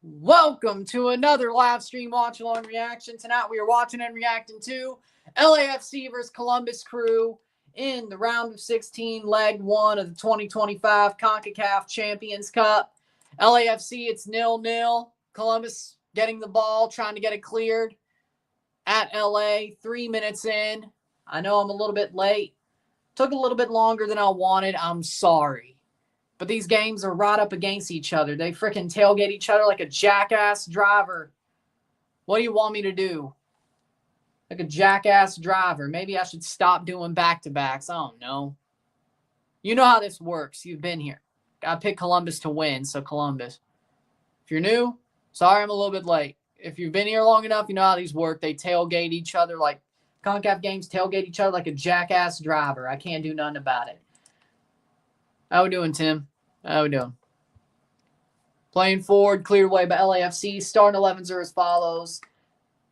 Welcome to another live stream watch-along reaction. Tonight we are watching and reacting to LAFC versus Columbus Crew in the round of 16, leg 1 of the 2025 CONCACAF Champions Cup. LAFC, it's 0-0. Columbus getting the ball, trying to get it cleared at LA. 3 minutes in. I know I'm a little bit late. Took a little bit longer than I wanted. I'm sorry. But these games are right up against each other. They freaking tailgate each other like a jackass driver. What do you want me to do? Like a jackass driver. Maybe I should stop doing back-to-backs. I don't know. You know how this works. You've been here. I picked Columbus to win, so Columbus. If you're new, sorry I'm a little bit late. If you've been here long enough, you know how these work. They tailgate each other like CONCACAF games tailgate each other like a jackass driver. I can't do nothing about it. How we doing, Tim? How we doing? Playing forward, cleared away by LAFC. Starting 11s are as follows.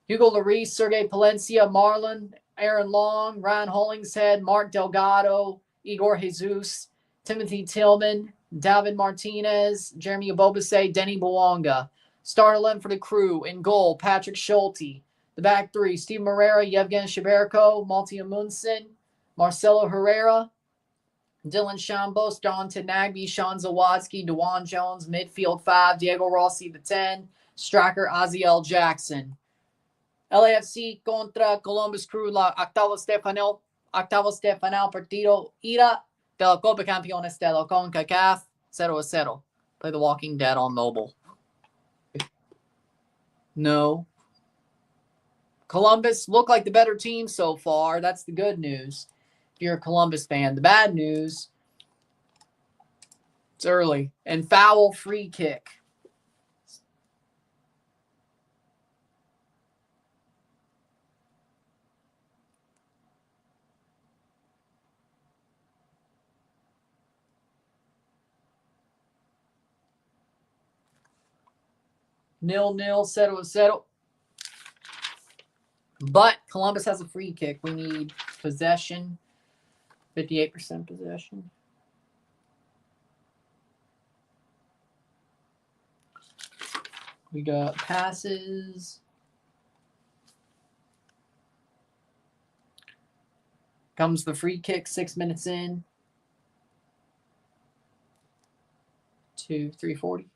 Hugo Lloris, Sergei Palencia, Marlon, Aaron Long, Ryan Hollingshead, Mark Delgado, Igor Jesus, Timothy Tillman, David Martinez, Jeremy Obobase, Denny Bouanga. Start 11 for the Crew. In goal, Patrick Schulte. The back three, Steve Moreira, Yevgen Sheberko, Malti Amundsen, Marcelo Herrera, Dylan Shambos, Don Tenagby, Sean Zawadski, Dewan Jones, midfield 5, Diego Rossi, the 10, striker Aziel Jackson. LAFC contra Columbus Crew, la octavo Stefanel partido ida de la Concachampions de la CONCACAF 0-0. Play The Walking Dead on mobile. No. Columbus look like the better team so far. That's the good news. If you're a Columbus fan. The bad news, it's early. And foul free kick. Nil-nil, 0-0. But Columbus has a free kick. We need possession. 58% possession. We got passes. Comes the free kick 6 minutes in. 3:40.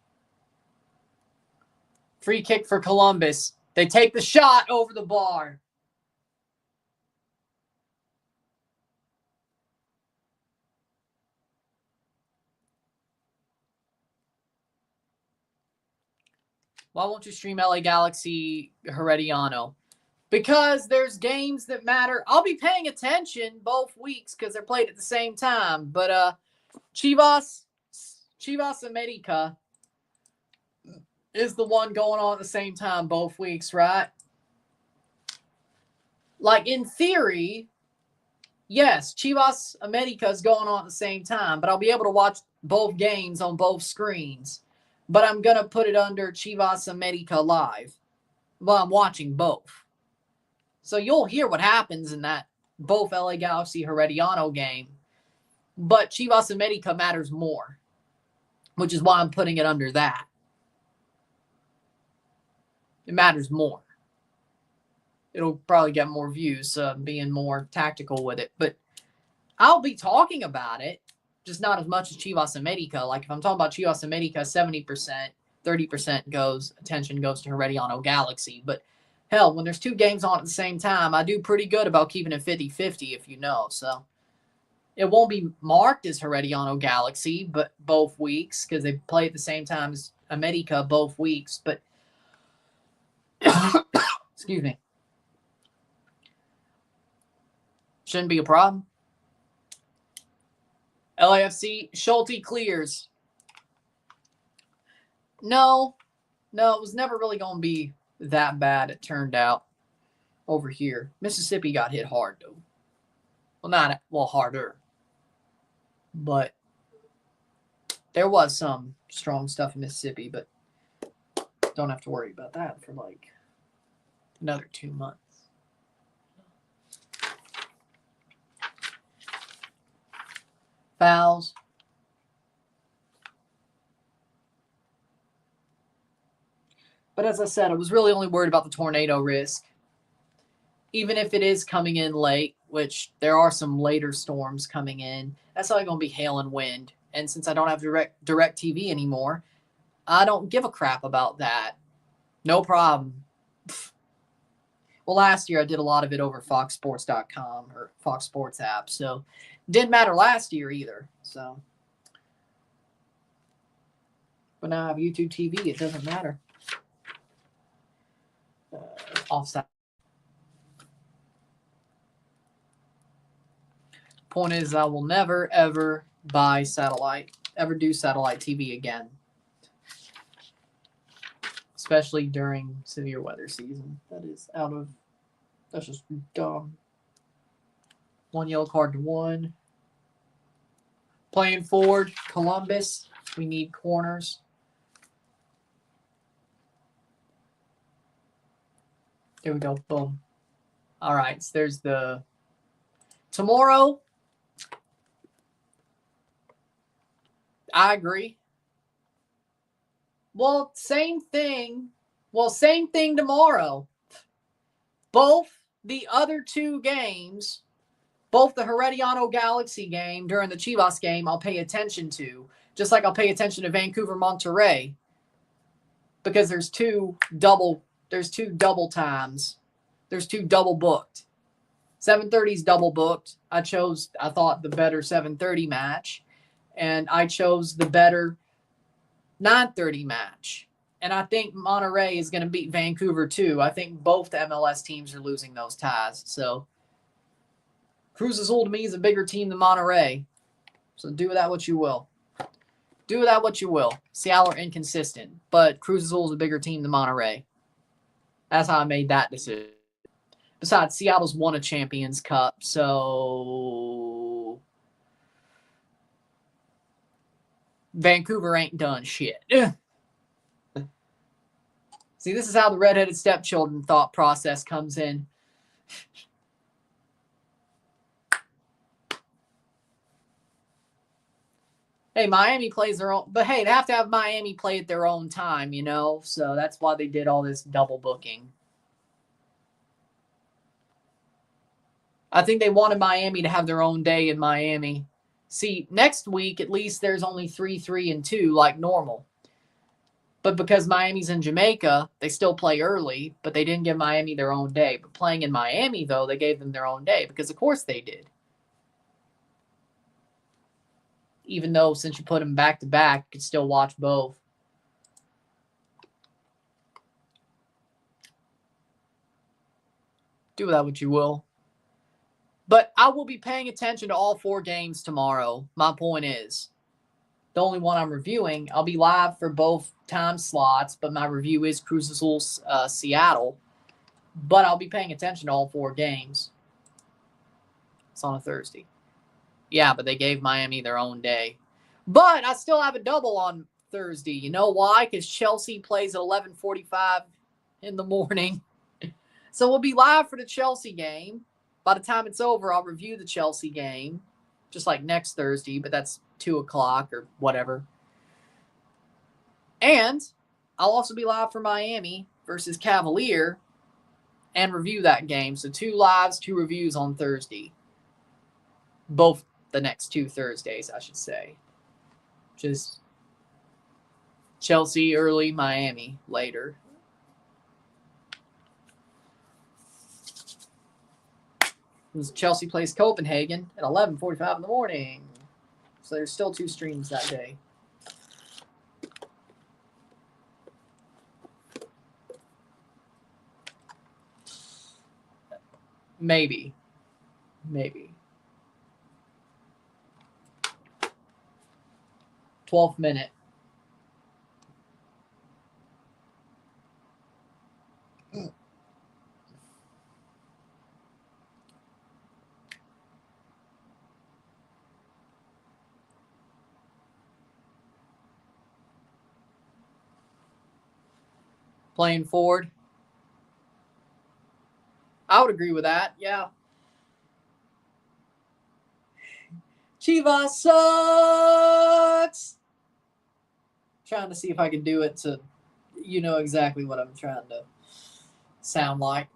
Free kick for Columbus. They take the shot over the bar. Why won't you stream LA Galaxy Herediano? Because there's games that matter. I'll be paying attention both weeks because they're played at the same time. But Chivas America is the one going on at the same time both weeks, right? Like, in theory, yes, Chivas America is going on at the same time, but I'll be able to watch both games on both screens. But I'm going to put it under Chivas America Live while I'm watching both. So you'll hear what happens in that both LA Galaxy Herediano game. But Chivas America matters more, which is why I'm putting it under that. It matters more. It'll probably get more views, being more tactical with it. But I'll be talking about it, just not as much as Chivas America. Like, if I'm talking about Chivas America, 70%, 30% attention goes to Herediano Galaxy. But hell, when there's two games on at the same time, I do pretty good about keeping it 50-50, if you know. So it won't be marked as Herediano Galaxy, but both weeks, because they play at the same time as America both weeks. But excuse me. Shouldn't be a problem. LAFC, Schulte clears. No, it was never really going to be that bad, it turned out, over here. Mississippi got hit hard, though. Well, harder. But there was some strong stuff in Mississippi, but don't have to worry about that for, like, another 2 months. Fouls. But as I said, I was really only worried about the tornado risk. Even if it is coming in late, which there are some later storms coming in, that's only going to be hail and wind. And since I don't have direct TV anymore, I don't give a crap about that. No problem. Well, last year I did a lot of it over foxsports.com or Fox Sports app, so it didn't matter last year either. So, but now I have YouTube TV, it doesn't matter. Offside. Point is, I will never ever buy satellite, ever do satellite TV again, especially during severe weather season. That's just dumb. 1 yellow card to 1. Playing forward, Columbus. We need corners. There we go. Boom. All right. So there's the tomorrow. I agree. Well, same thing. Same thing tomorrow. Both the other two games, both the Herediano Galaxy game during the Chivas game, I'll pay attention to, just like I'll pay attention to Vancouver Monterrey, because there's two double times. There's two double booked. 7:30 is double booked. I thought the better 7:30 match, and I chose the better 9:30 match. And I think Monterrey is going to beat Vancouver too. I think both the MLS teams are losing those ties. So Cruz Azul to me is a bigger team than Monterrey. So do with that what you will. Do with that what you will. Seattle are inconsistent, but Cruz Azul is a bigger team than Monterrey. That's how I made that decision. Besides, Seattle's won a Champions Cup, so Vancouver ain't done shit. See, this is how the redheaded stepchildren thought process comes in. Hey, Miami plays their own, but hey, they have to have Miami play at their own time, you know? So that's why they did all this double booking. I think they wanted Miami to have their own day in Miami. See, next week, at least there's only 3, 3, and 2 like normal. But because Miami's in Jamaica, they still play early, but they didn't give Miami their own day. But playing in Miami, though, they gave them their own day because, of course, they did. Even though since you put them back-to-back, you could still watch both. Do with that what you will. But I will be paying attention to all 4 games tomorrow. My point is, the only one I'm reviewing, I'll be live for both time slots, but my review is Cruz Azul's Seattle. But I'll be paying attention to all 4 games. It's on a Thursday. Yeah, but they gave Miami their own day. But I still have a double on Thursday. You know why? Because Chelsea plays at 11:45 in the morning. So we'll be live for the Chelsea game. By the time it's over, I'll review the Chelsea game, just like next Thursday, but that's 2 o'clock or whatever. And I'll also be live for Miami versus Cavalier and review that game. So 2 lives, 2 reviews on Thursday. Both the next 2 Thursdays, I should say. Just Chelsea early, Miami later. Chelsea plays Copenhagen at 11:45 in the morning. So there's still 2 streams that day. Maybe. 12th minute. Playing forward. I would agree with that, yeah. Chivas sucks! Trying to see if I can do it to You know exactly what I'm trying to sound like.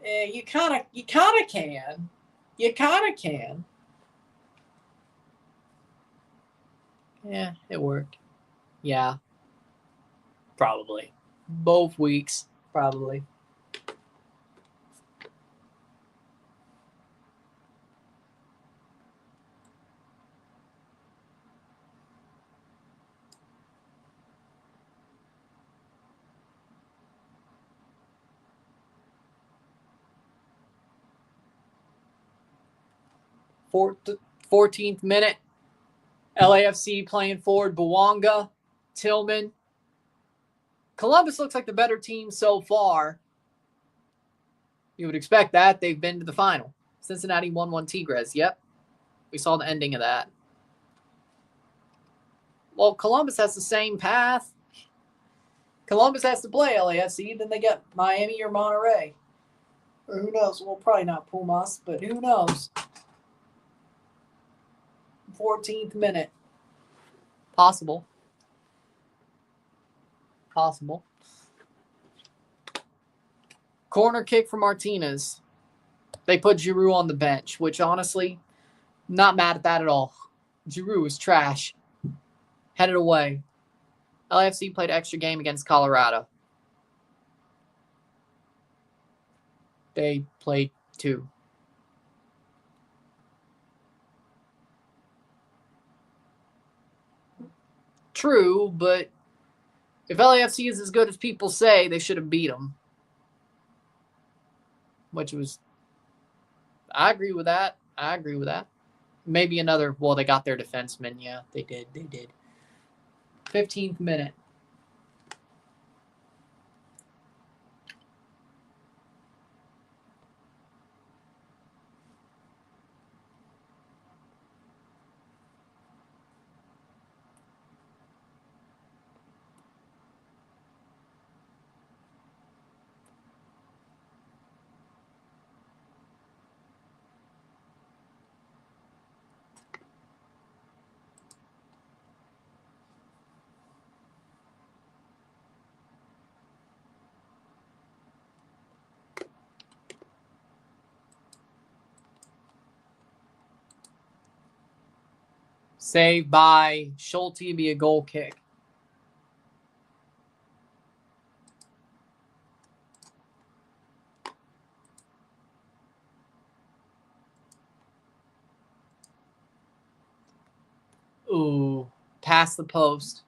You kind of can. You kind of can. Yeah, it worked. Yeah. Probably. Both weeks, probably. Fourth, 14th minute. LAFC playing forward. Bouanga, Tillman. Columbus looks like the better team so far. You would expect that. They've been to the final. Cincinnati 1-1 Tigres. Yep. We saw the ending of that. Well, Columbus has the same path. Columbus has to play LAFC. Then they get Miami or Monterrey. Or who knows? Well, probably not Pumas, but who knows? 14th minute. Possible. Corner kick for Martinez. They put Girault on the bench, which honestly, not mad at that at all. Girault is trash. Headed away. LAFC played extra game against Colorado. They played 2. True, but if LAFC is as good as people say, they should have beat them. Which was, I agree with that. Maybe another, well, they got their defenseman. Yeah, they did. 15th minute. Saved by Schulte, be a goal kick. Ooh, past the post.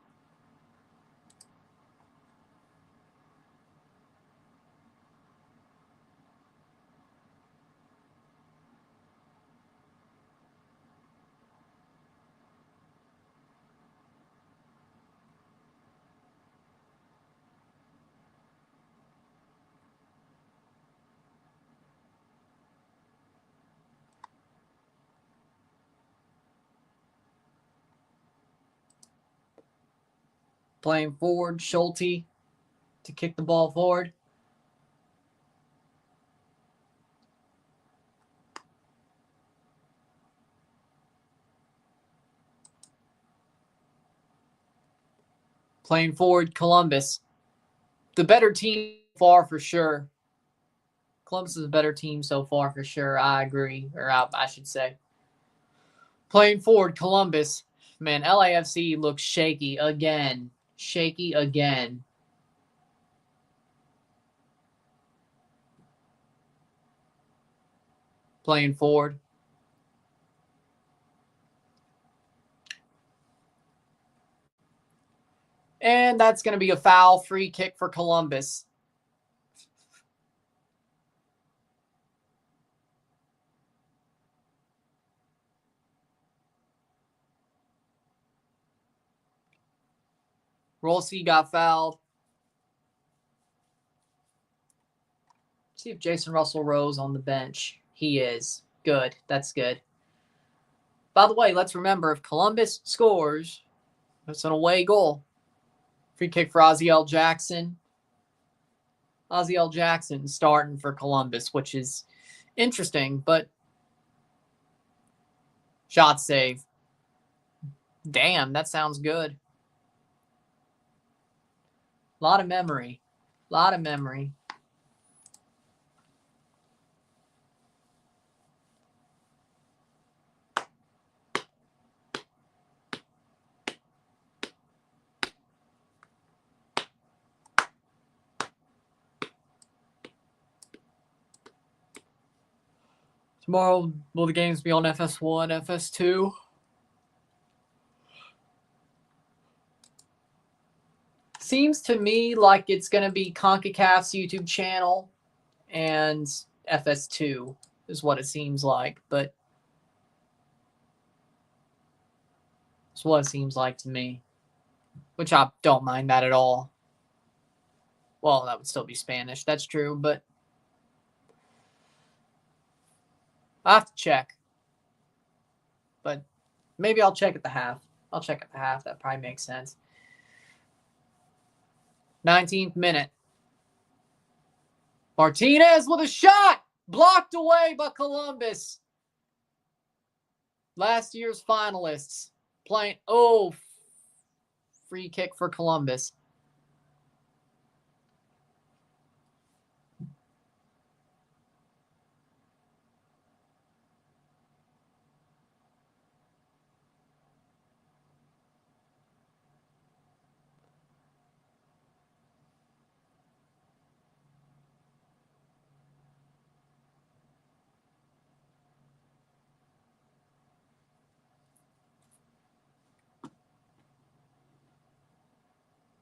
Playing forward, Schulte to kick the ball forward. Playing forward, Columbus. The better team so far for sure. Columbus is a better team so far for sure. I agree, or I should say. Playing forward, Columbus. Man, LAFC looks shaky again. Playing forward. And that's going to be a foul, free kick for Columbus. Rossi got fouled. See if Jason Russell Rose on the bench. He is. Good. That's good. By the way, let's remember, if Columbus scores, that's an away goal. Free kick for Ozzie Jackson. Ozzie Jackson starting for Columbus, which is interesting, but shot save. Damn, that sounds good. A lot of memory. A lot of memory. Tomorrow, will the games be on FS1, FS2? Seems to me like it's going to be CONCACAF's YouTube channel and FS2 is what it seems like. But it's what it seems like to me, which I don't mind that at all. Well, that would still be Spanish. That's true, but I'll have to check. But maybe I'll check at the half. I'll check at the half. That probably makes sense. 19th minute. Martinez with a shot. Blocked away by Columbus. Last year's finalists playing. Oh, free kick for Columbus.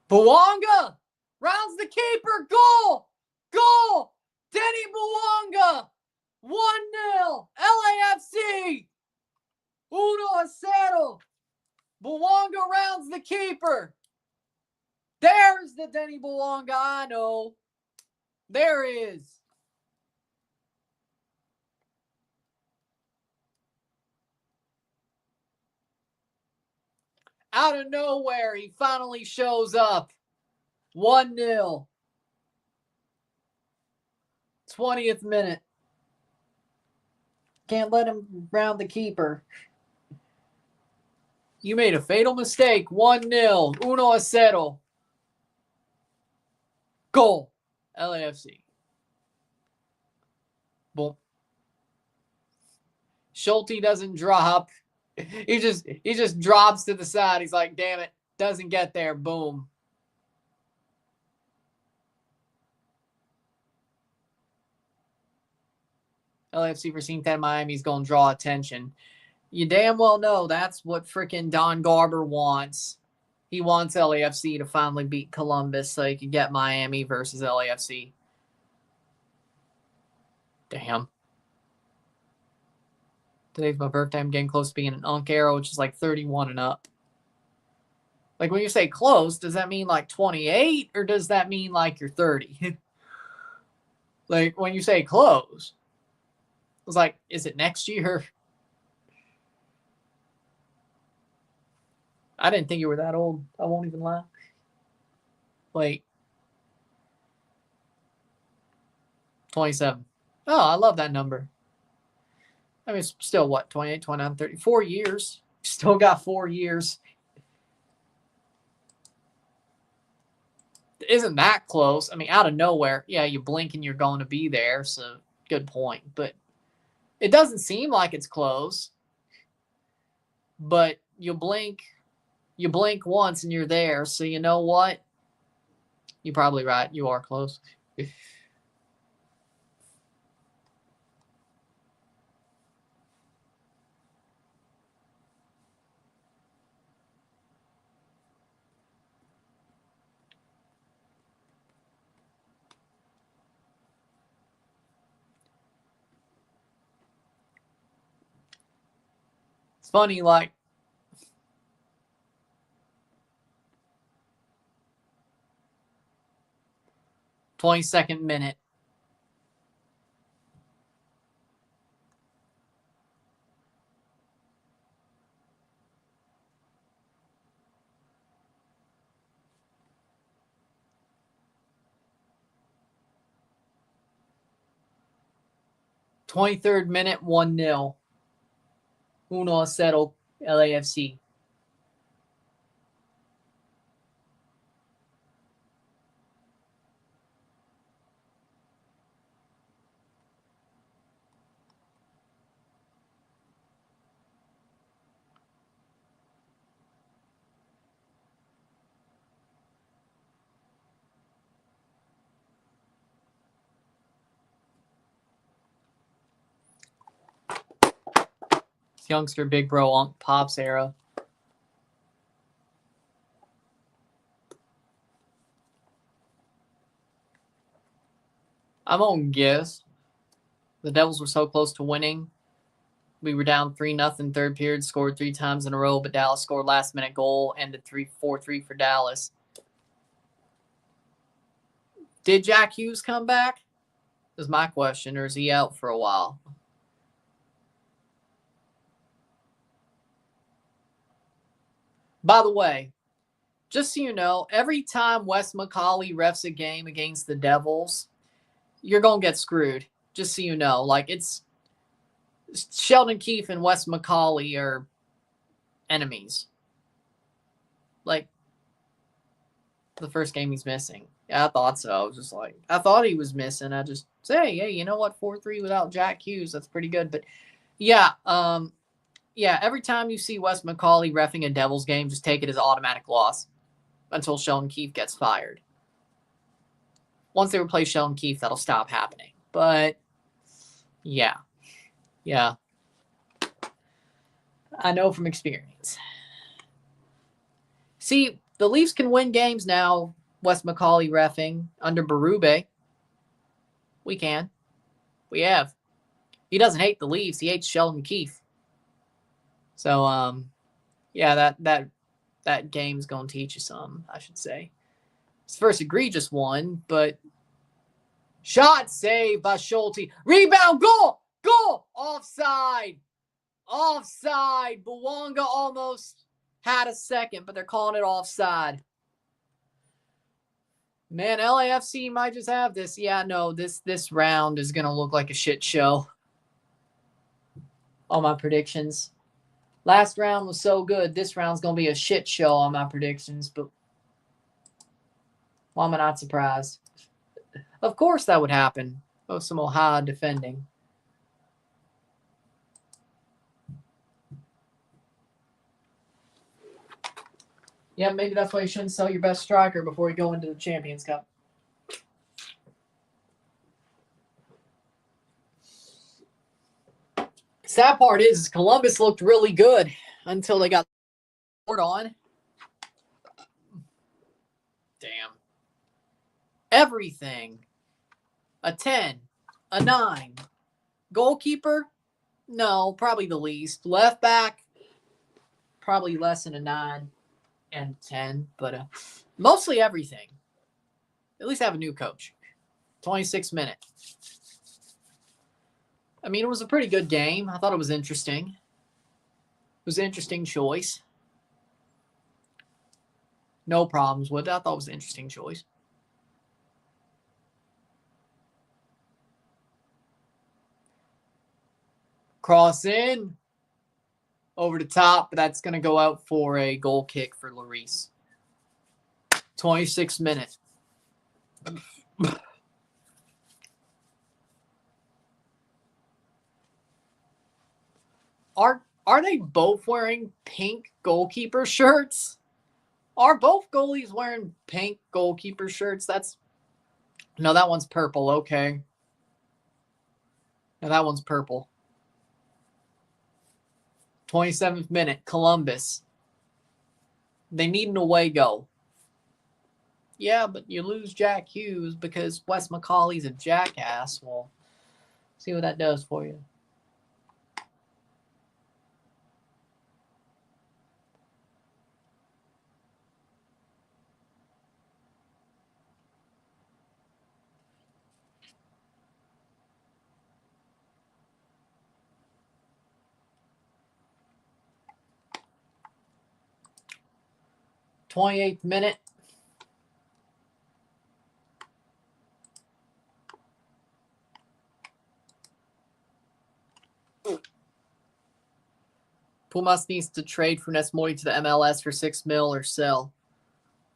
Bouanga rounds the keeper. Goal! Goal! Denny Bouanga! 1-0. LAFC! 1-0. Bouanga rounds the keeper. There's the Denny Bouanga I know. There is. Out of nowhere, he finally shows up. 1-0. 20th minute. Can't let him round the keeper. You made a fatal mistake. 1-0. 1-0. Goal. LAFC. Boom. Schulte doesn't drop. He just drops to the side. He's like, damn it. Doesn't get there. Boom. LAFC versus Inter Miami's going to draw attention. You damn well know that's what freaking Don Garber wants. He wants LAFC to finally beat Columbus so he can get Miami versus LAFC. Damn. Today's my birthday. I'm getting close to being an Unk Arrow, which is like 31 and up. Like when you say close, does that mean like 28 or does that mean like you're 30? Like when you say close, I was like, is it next year? I didn't think you were that old. I won't even lie. Wait. 27. Oh, I love that number. I mean, it's still what? 28, 29, 30. 4 years. Still got 4 years. Isn't that close? I mean, out of nowhere. Yeah, you blink and you're going to be there. So, good point. But it doesn't seem like it's close. But you blink once and you're there. So, you know what? You're probably right. You are close. It's funny, like, '22nd minute. '23rd minute, 1-0. 1-0 LAFC. youngster Big Bro Unc Pops era. I'm going to guess the Devils were so close to winning. We were down 3-0 third period, scored 3 times in a row, but Dallas scored last-minute goal, ended 4-3 for Dallas. Did Jack Hughes come back? Is my question, or is he out for a while? By the way, just so you know, every time Wes McCauley refs a game against the Devils, you're going to get screwed. Just so you know. Like, it's Sheldon Keefe and Wes McCauley are enemies. Like, the first game he's missing. Yeah, I thought so. I was just like, I thought he was missing. I just say, hey, you know what? 4-3 without Jack Hughes. That's pretty good. But, yeah, every time you see Wes McCauley reffing a Devils game, just take it as automatic loss until Sheldon Keefe gets fired. Once they replace Sheldon Keefe, that'll stop happening. But, yeah. I know from experience. See, the Leafs can win games now, Wes McCauley reffing under Berube. We can. We have. He doesn't hate the Leafs. He hates Sheldon Keefe. So, yeah, that game's going to teach you something, I should say. It's the first egregious one, but shot saved by Schulte. Rebound, goal! Offside. Bouanga almost had a second, but they're calling it offside. Man, LAFC might just have this. Yeah, no, this round is going to look like a shit show. All my predictions. Last round was so good. This round's going to be a shit show on my predictions, but why am I not surprised? Of course that would happen. Oh, some Ohio defending. Yeah, maybe that's why you shouldn't sell your best striker before you go into the Champions Cup. Sad part is Columbus looked really good until they got scored on. Damn. Everything. A 10. A 9. Goalkeeper? No, probably the least. Left back? Probably less than a 9 and 10. But mostly everything. At least have a new coach. 26 minutes. I mean, it was a pretty good game. I thought it was interesting. It was an interesting choice. No problems with it. I thought it was an interesting choice. Cross in. Over the top, but that's going to go out for a goal kick for Lloris. 26 minutes. Are they both wearing pink goalkeeper shirts? Are both goalies wearing pink goalkeeper shirts? No, that one's purple. Okay. No, that one's purple. 27th minute, Columbus. They need an away goal. Yeah, but you lose Jack Hughes because Wes McCauley's a jackass. Well, see what that does for you. th minute. Pumas needs to trade Funes Mori to the MLS for $6 million or sell.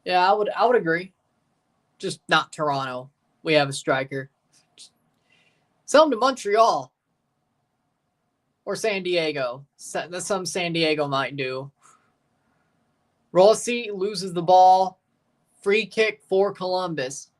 Yeah, I would agree. Just not Toronto. We have a striker. Sell him to Montreal or San Diego. That's something San Diego might do. Rossi loses the ball. Free kick for Columbus.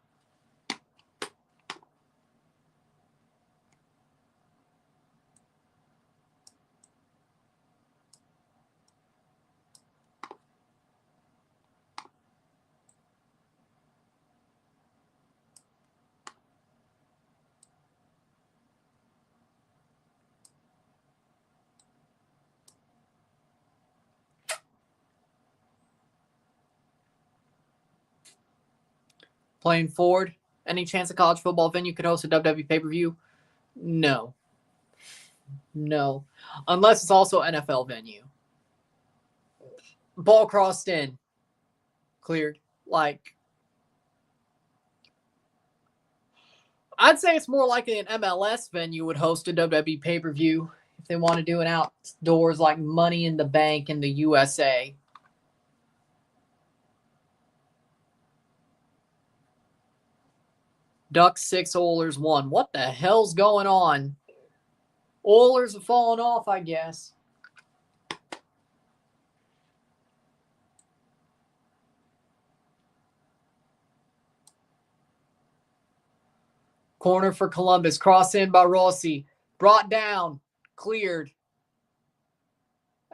Playing forward, any chance a college football venue could host a WWE pay-per-view? No. No. Unless it's also NFL venue. Ball crossed in. Cleared. Like, I'd say it's more likely an MLS venue would host a WWE pay-per-view if they want to do it outdoors like Money in the Bank in the USA. Ducks 6, Oilers 1. What the hell's going on? Oilers have fallen off, I guess. Corner for Columbus. Cross in by Rossi. Brought down. Cleared.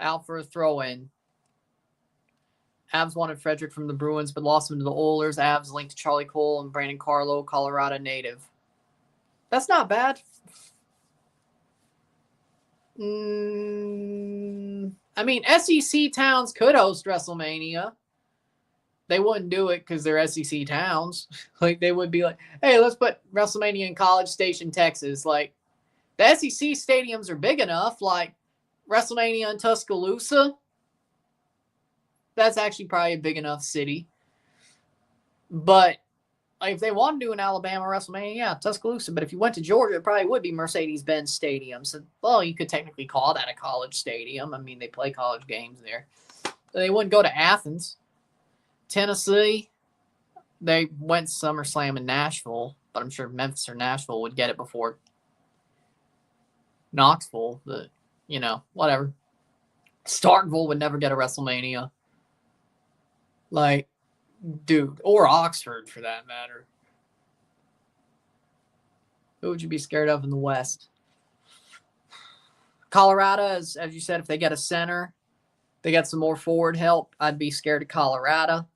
Out for a throw-in. Avs wanted Frederick from the Bruins, but lost him to the Oilers. Avs linked to Charlie Cole and Brandon Carlo, Colorado native. That's not bad. I mean, SEC towns could host WrestleMania. They wouldn't do it because they're SEC towns. Like, they would be like, hey, let's put WrestleMania in College Station, Texas. Like, the SEC stadiums are big enough. Like, WrestleMania in Tuscaloosa, that's actually probably a big enough city. But like, if they want to do an Alabama WrestleMania, yeah, Tuscaloosa. But if you went to Georgia, it probably would be Mercedes-Benz Stadium. So, well, you could technically call that a college stadium. I mean, they play college games there. They wouldn't go to Athens. Tennessee, they went SummerSlam in Nashville, but I'm sure Memphis or Nashville would get it before Knoxville. But, you know, whatever. Starkville would never get a WrestleMania. Like, dude, or Oxford for that matter. Who would you be scared of in the West? Colorado, as you said, if they get a center, they get some more forward help, I'd be scared of Colorado.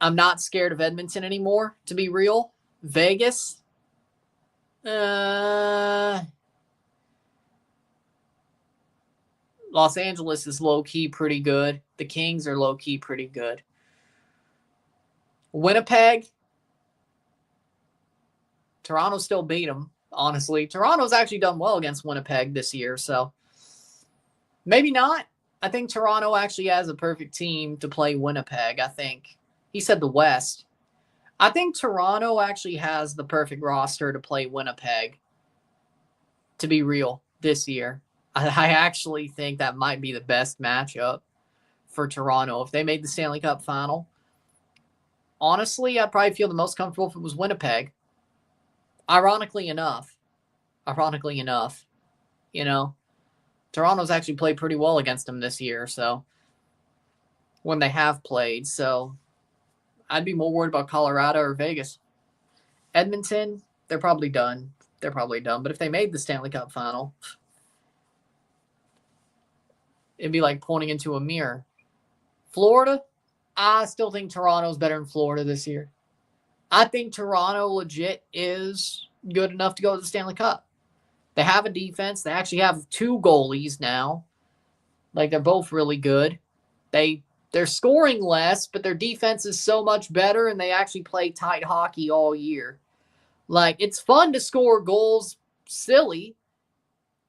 I'm not scared of Edmonton anymore, to be real. Vegas, Los Angeles is low-key pretty good. The Kings are low-key pretty good. Winnipeg, Toronto still beat them, honestly. Toronto's actually done well against Winnipeg this year, so maybe not. I think Toronto actually has a perfect team to play Winnipeg, I think. He said the West. I think Toronto actually has the perfect roster to play Winnipeg, to be real, this year. I actually think that might be the best matchup for Toronto. If they made the Stanley Cup final, honestly, I'd probably feel the most comfortable if it was Winnipeg. Ironically enough, you know, Toronto's actually played pretty well against them this year, so when they have played. So I'd be more worried about Colorado or Vegas. Edmonton, they're probably done. But if they made the Stanley Cup final, it'd be like pointing into a mirror. Florida, I still think Toronto's better than Florida this year. I think Toronto legit is good enough to go to the Stanley Cup. They have a defense. They actually have 2 goalies now. Like, they're both really good. They're scoring less, but their defense is so much better, and they actually play tight hockey all year. Like, it's fun to score goals silly,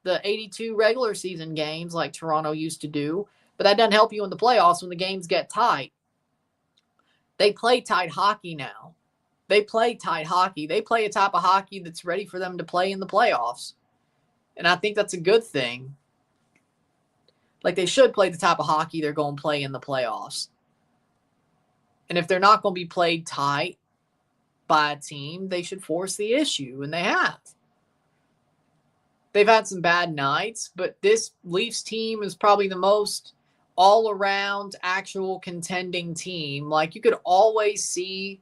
the 82 regular season games like Toronto used to do, but that doesn't help you in the playoffs when the games get tight. They play tight hockey now. They play tight hockey. They play a type of hockey that's ready for them to play in the playoffs. And I think that's a good thing. Like, they should play the type of hockey they're going to play in the playoffs. And if they're not going to be played tight by a team, they should force the issue, and they have. They've had some bad nights, but this Leafs team is probably the most all-around actual contending team. Like, you could always see,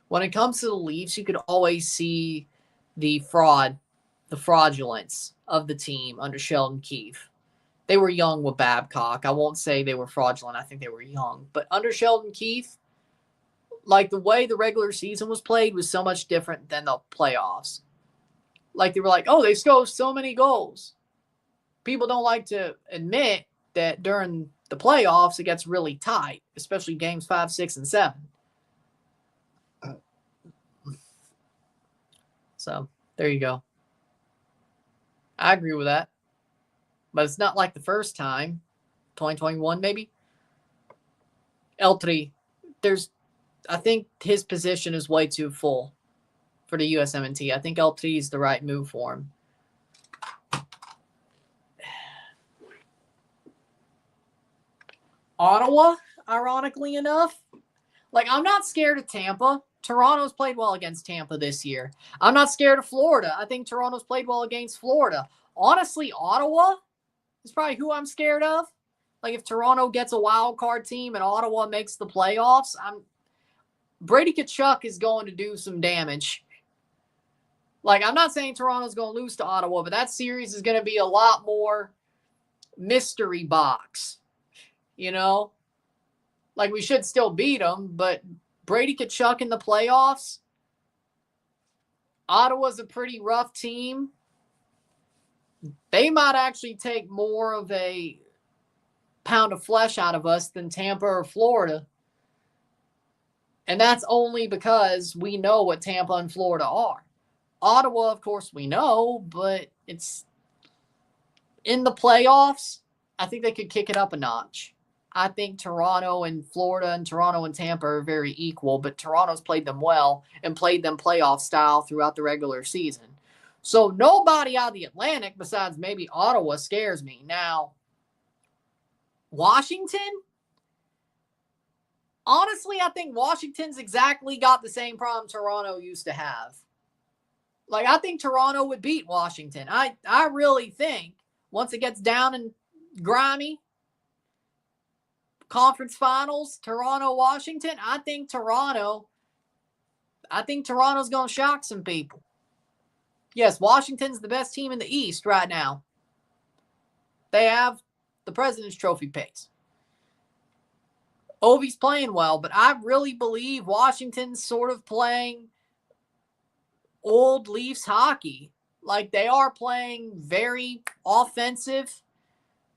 when it comes to the Leafs, you could always see the fraudulence of the team under Sheldon Keefe. They were young with Babcock. I won't say they were fraudulent. I think they were young. But under Sheldon Keefe, like, the way the regular season was played was so much different than the playoffs. Like, they were like, oh, they scored so many goals. People don't like to admit that during the playoffs, it gets really tight, especially games 5, 6, and 7. So there you go. I agree with that. But it's not like the first time, 2021 maybe. L3, I think his position is way too full for the USMNT. I think L3 is the right move for him. Ottawa, ironically enough, like, I'm not scared of Tampa. Toronto's played well against Tampa this year. I'm not scared of Florida. I think Toronto's played well against Florida. Honestly, Ottawa is probably who I'm scared of. Like, if Toronto gets a wild card team and Ottawa makes the playoffs, Brady Tkachuk is going to do some damage. Like, I'm not saying Toronto's going to lose to Ottawa, but that series is going to be a lot more mystery box. You know? Like, we should still beat them, but Brady Tkachuk in the playoffs. Ottawa's a pretty rough team. They might actually take more of a pound of flesh out of us than Tampa or Florida. And that's only because we know what Tampa and Florida are. Ottawa, of course, we know, but it's in the playoffs. I think they could kick it up a notch. I think Toronto and Florida and Toronto and Tampa are very equal, but Toronto's played them well and played them playoff style throughout the regular season. So nobody out of the Atlantic besides maybe Ottawa scares me. Now, Washington? Honestly, I think Washington's exactly got the same problem Toronto used to have. Like, I think Toronto would beat Washington. I really think once it gets down and grimy, conference finals, Toronto, Washington, I think Toronto's going to shock some people. Yes, Washington's the best team in the East right now. They have the President's Trophy pace. Ovi's playing well, but I really believe Washington's sort of playing old Leafs hockey. Like, they are playing very offensive.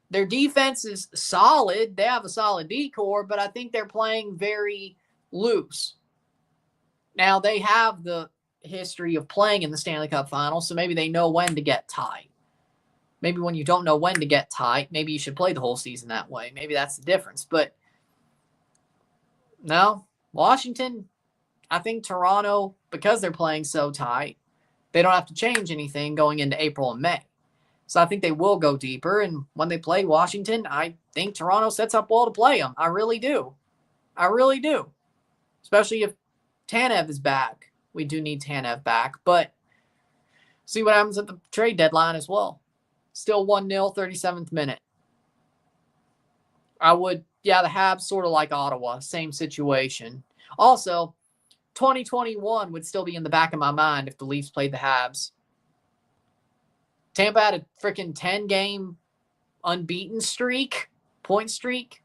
Their defense is solid. They have a solid D-core, but I think they're playing very loose. Now, they have the history of playing in the Stanley Cup Finals, so maybe they know when to get tight. Maybe when you don't know when to get tight, maybe you should play the whole season that way. Maybe that's the difference. But no, Washington, I think Toronto, because they're playing so tight, they don't have to change anything going into April and May. So I think they will go deeper. And when they play Washington, I think Toronto sets up well to play them. I really do. I really do. Especially if Tanev is back. We do need Tanev back. But see what happens at the trade deadline as well. Still 1-0, 37th minute. The Habs sort of like Ottawa. Same situation. Also, 2021 would still be in the back of my mind if the Leafs played the Habs. Tampa had a freaking 10-game unbeaten point streak.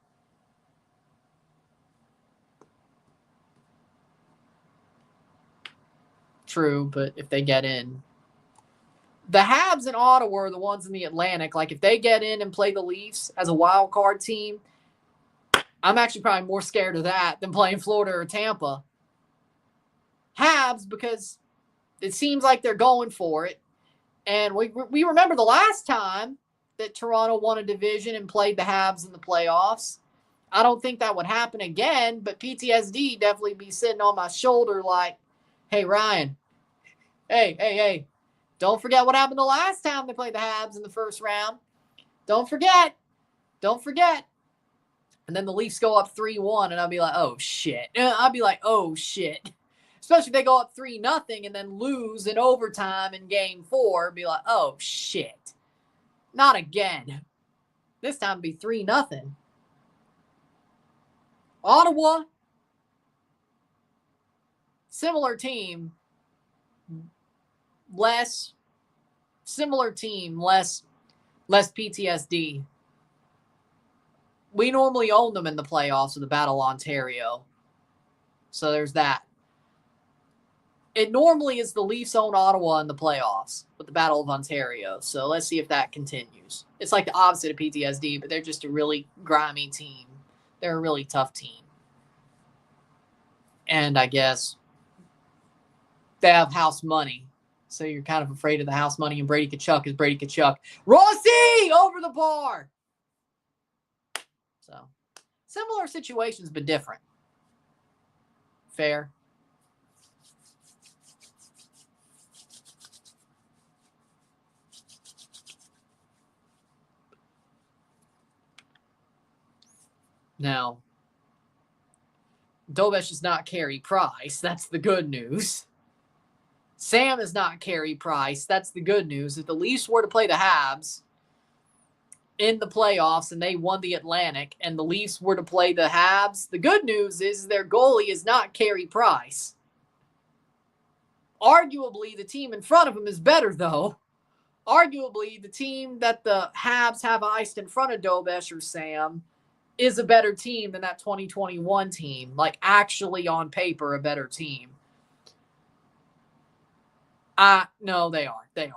True, but if they get in. The Habs and Ottawa are the ones in the Atlantic. Like, if they get in and play the Leafs as a wild card team, I'm actually probably more scared of that than playing Florida or Tampa. Habs, because it seems like they're going for it. And we remember the last time that Toronto won a division and played the Habs in the playoffs. I don't think that would happen again, but PTSD definitely be sitting on my shoulder like, hey, Ryan, hey, don't forget what happened the last time they played the Habs in the first round. Don't forget. And then the Leafs go up 3-1, and I'll be like, oh, shit. Especially if they go up 3-0 and then lose in overtime in game 4. Be like, oh, shit. Not again. This time it'd be 3-0. Ottawa, similar team, less PTSD. We normally own them in the playoffs of the Battle of Ontario. So there's that. It normally is the Leafs own Ottawa in the playoffs with the Battle of Ontario. So let's see if that continues. It's like the opposite of PTSD, but they're just a really grimy team. They're a really tough team. And I guess they have house money. So you're kind of afraid of the house money, and Brady Tkachuk is Brady Tkachuk. Rossi over the bar. So similar situations, but different. Fair. Now, Dobesh does not carry Price. That's the good news. Sam is not carry Price. That's the good news. If the Leafs were to play the Habs in the playoffs and they won the Atlantic and the Leafs were to play the Habs, the good news is their goalie is not Carey Price. Arguably, the team in front of him is better, though. Arguably, the team that the Habs have iced in front of Dobesh or Sam is a better team than that 2021 team. Like, actually, on paper, a better team. No, they are. They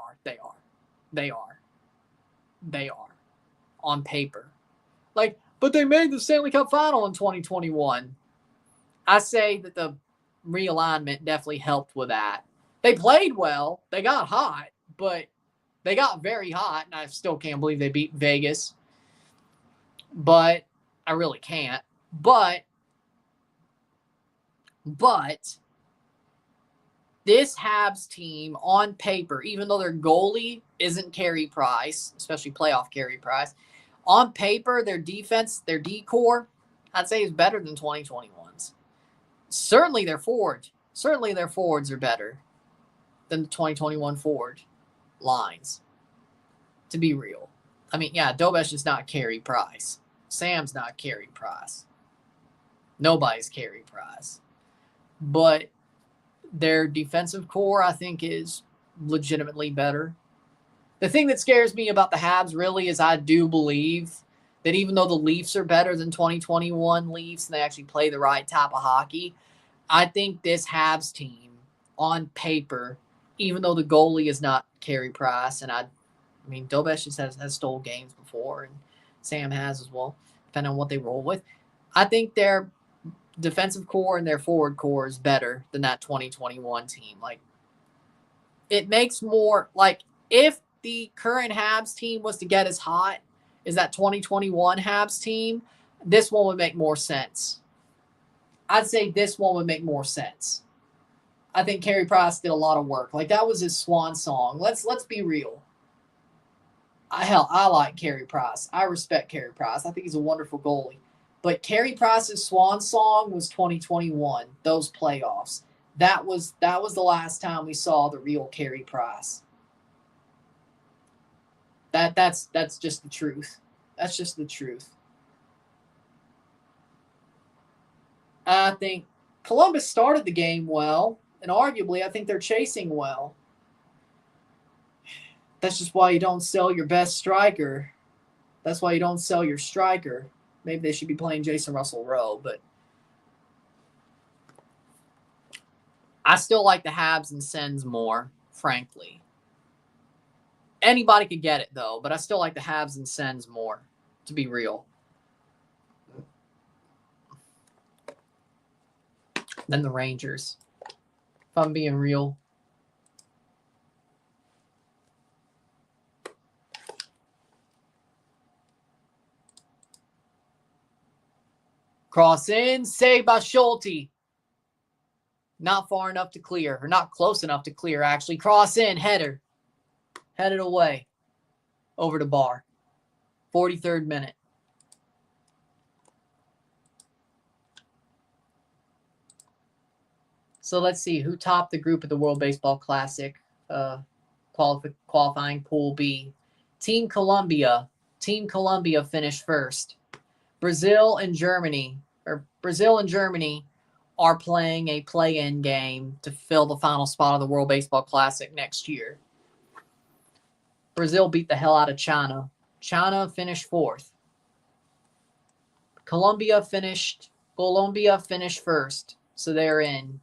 are. On paper. Like, but they made the Stanley Cup final in 2021. I say that the realignment definitely helped with that. They played well. They got hot, but they got very hot, and I still can't believe they beat Vegas. But I really can't. But this Habs team on paper, even though their goalie isn't Carey Price, especially playoff Carey Price, on paper, their defense, their D-core, I'd say is better than 2021's. Certainly their forwards are better than the 2021 forward lines, to be real. I mean, yeah, Dobesh is not Carey Price. Sam's not Carey Price. Nobody's Carey Price. But their defensive core, I think, is legitimately better. The thing that scares me about the Habs really is I do believe that even though the Leafs are better than 2021 Leafs and they actually play the right type of hockey, I think this Habs team on paper, even though the goalie is not Carey Price, and I mean, Dobesh has stole games before, and Sam has as well, depending on what they roll with. I think their defensive core and their forward core is better than that 2021 team. Like, it makes more, like, if the current Habs team was to get as hot as that 2021 Habs team, this one would make more sense. I'd say this one would make more sense. I think Carey Price did a lot of work. Like, that was his swan song. Let's be real. I like Carey Price. I respect Carey Price. I think he's a wonderful goalie. But Carey Price's swan song was 2021, those playoffs. That was the last time we saw the real Carey Price. That's just the truth. That's just the truth. I think Columbus started the game well, and arguably I think they're chasing well. That's just why you don't sell your best striker. That's why you don't sell your striker. Maybe they should be playing Jason Russell-Rowe, but I still like the Habs and Sens more, frankly. Anybody could get it, though, but I still like the Habs and Sens more, to be real. Than the Rangers, if I'm being real. Cross in, saved by Schulte. Not far enough to clear, or not close enough to clear, actually. Cross in, header. Headed away. Over to bar. 43rd minute. So let's see who topped the group at the World Baseball Classic qualifying Pool B. Team Colombia finished first. Brazil and Germany are playing a play-in game to fill the final spot of the World Baseball Classic next year. Brazil beat the hell out of China. China finished fourth. Colombia finished first, so they're in.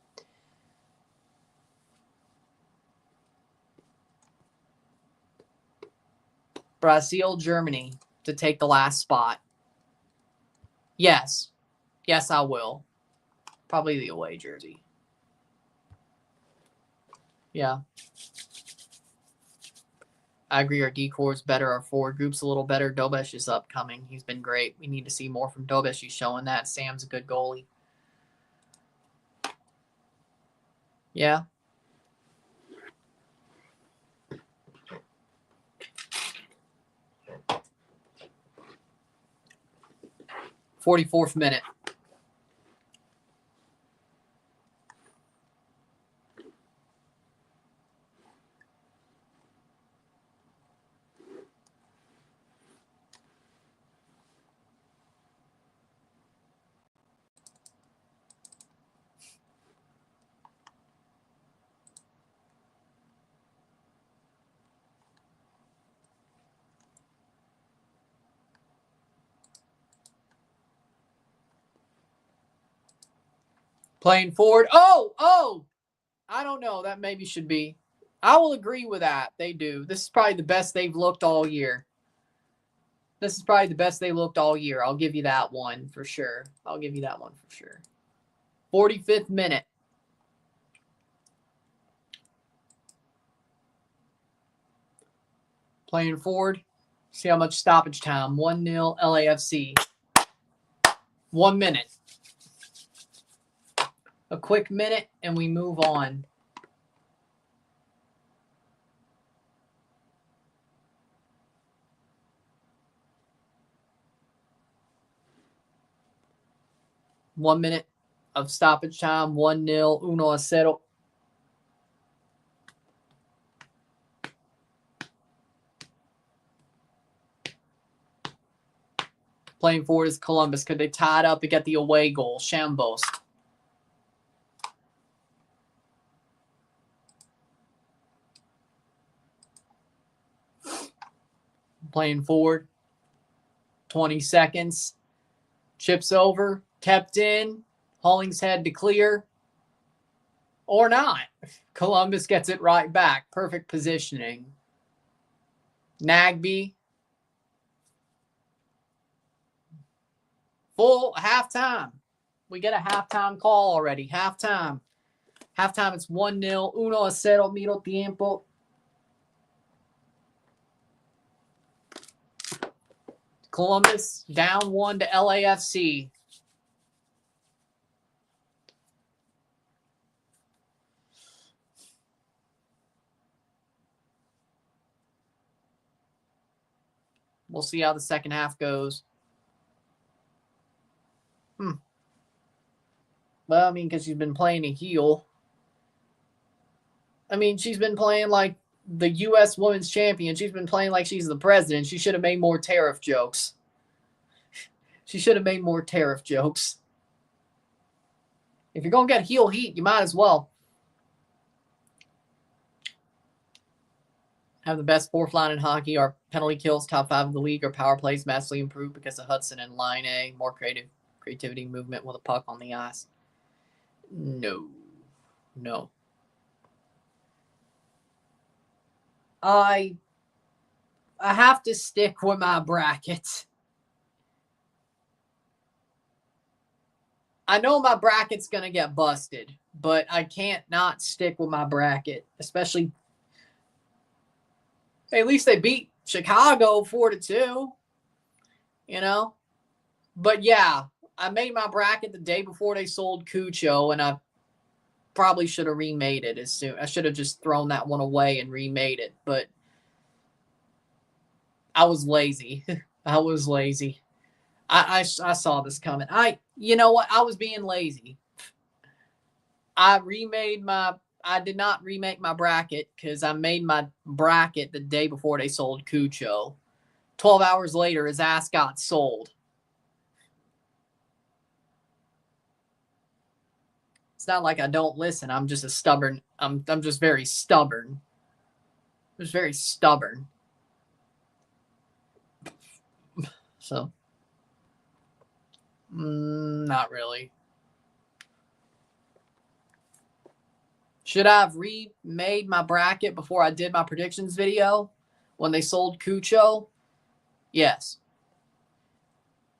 Brazil, Germany to take the last spot. Yes, I will. Probably the away jersey. Yeah. I agree our decor is better. Our forward group's a little better. Dobesh is upcoming. He's been great. We need to see more from Dobesh. He's showing that. Sam's a good goalie. Yeah. "44th minute. Playing forward. Oh! I don't know. That maybe should be. I will agree with that. They do. This is probably the best they've looked all year. This is probably the best they looked all year. I'll give you that one for sure. 45th minute. Playing forward. See how much stoppage time. 1-0 LAFC. 1 minute. A quick minute and we move on. One minute of stoppage time. 1-0. 1-0. Playing forward is Columbus. Could they tie it up and get the away goal? Shambos. Playing forward. 20 seconds. Chips over. Kept in. Hollingshead to clear. Or not. Columbus gets it right back. Perfect positioning. Nagby. Full halftime. We get a halftime call already. Halftime. Halftime, it's 1-0. 1-0, medio tiempo. Columbus down 1 to LAFC. We'll see how the second half goes. Well, I mean, because she's been playing a heel. I mean, she's been playing like the U.S. Women's Champion. She's been playing like she's the president. She should have made more tariff jokes. If you're going to get heel heat, you might as well. Have the best fourth line in hockey. Our penalty kills, top 5 of the league. Our power plays massively improved because of Hudson and Line A. More creativity, movement with a puck on the ice. No. I have to stick with my bracket. I know my bracket's going to get busted, but I can't not stick with my bracket, especially. Hey, at least they beat Chicago 4-2, you know. But yeah, I made my bracket the day before they sold Cucho, and I probably should have remade it as soon. I should have just thrown that one away and remade it, but I was lazy. I saw this coming. You know what? I was being lazy. I did not remake my bracket because I made my bracket the day before they sold Cucho. 12 hours later, his ass got sold. It's not like I don't listen. I'm just I'm just very stubborn. So, not really. Should I have remade my bracket before I did my predictions video when they sold Cucho? Yes.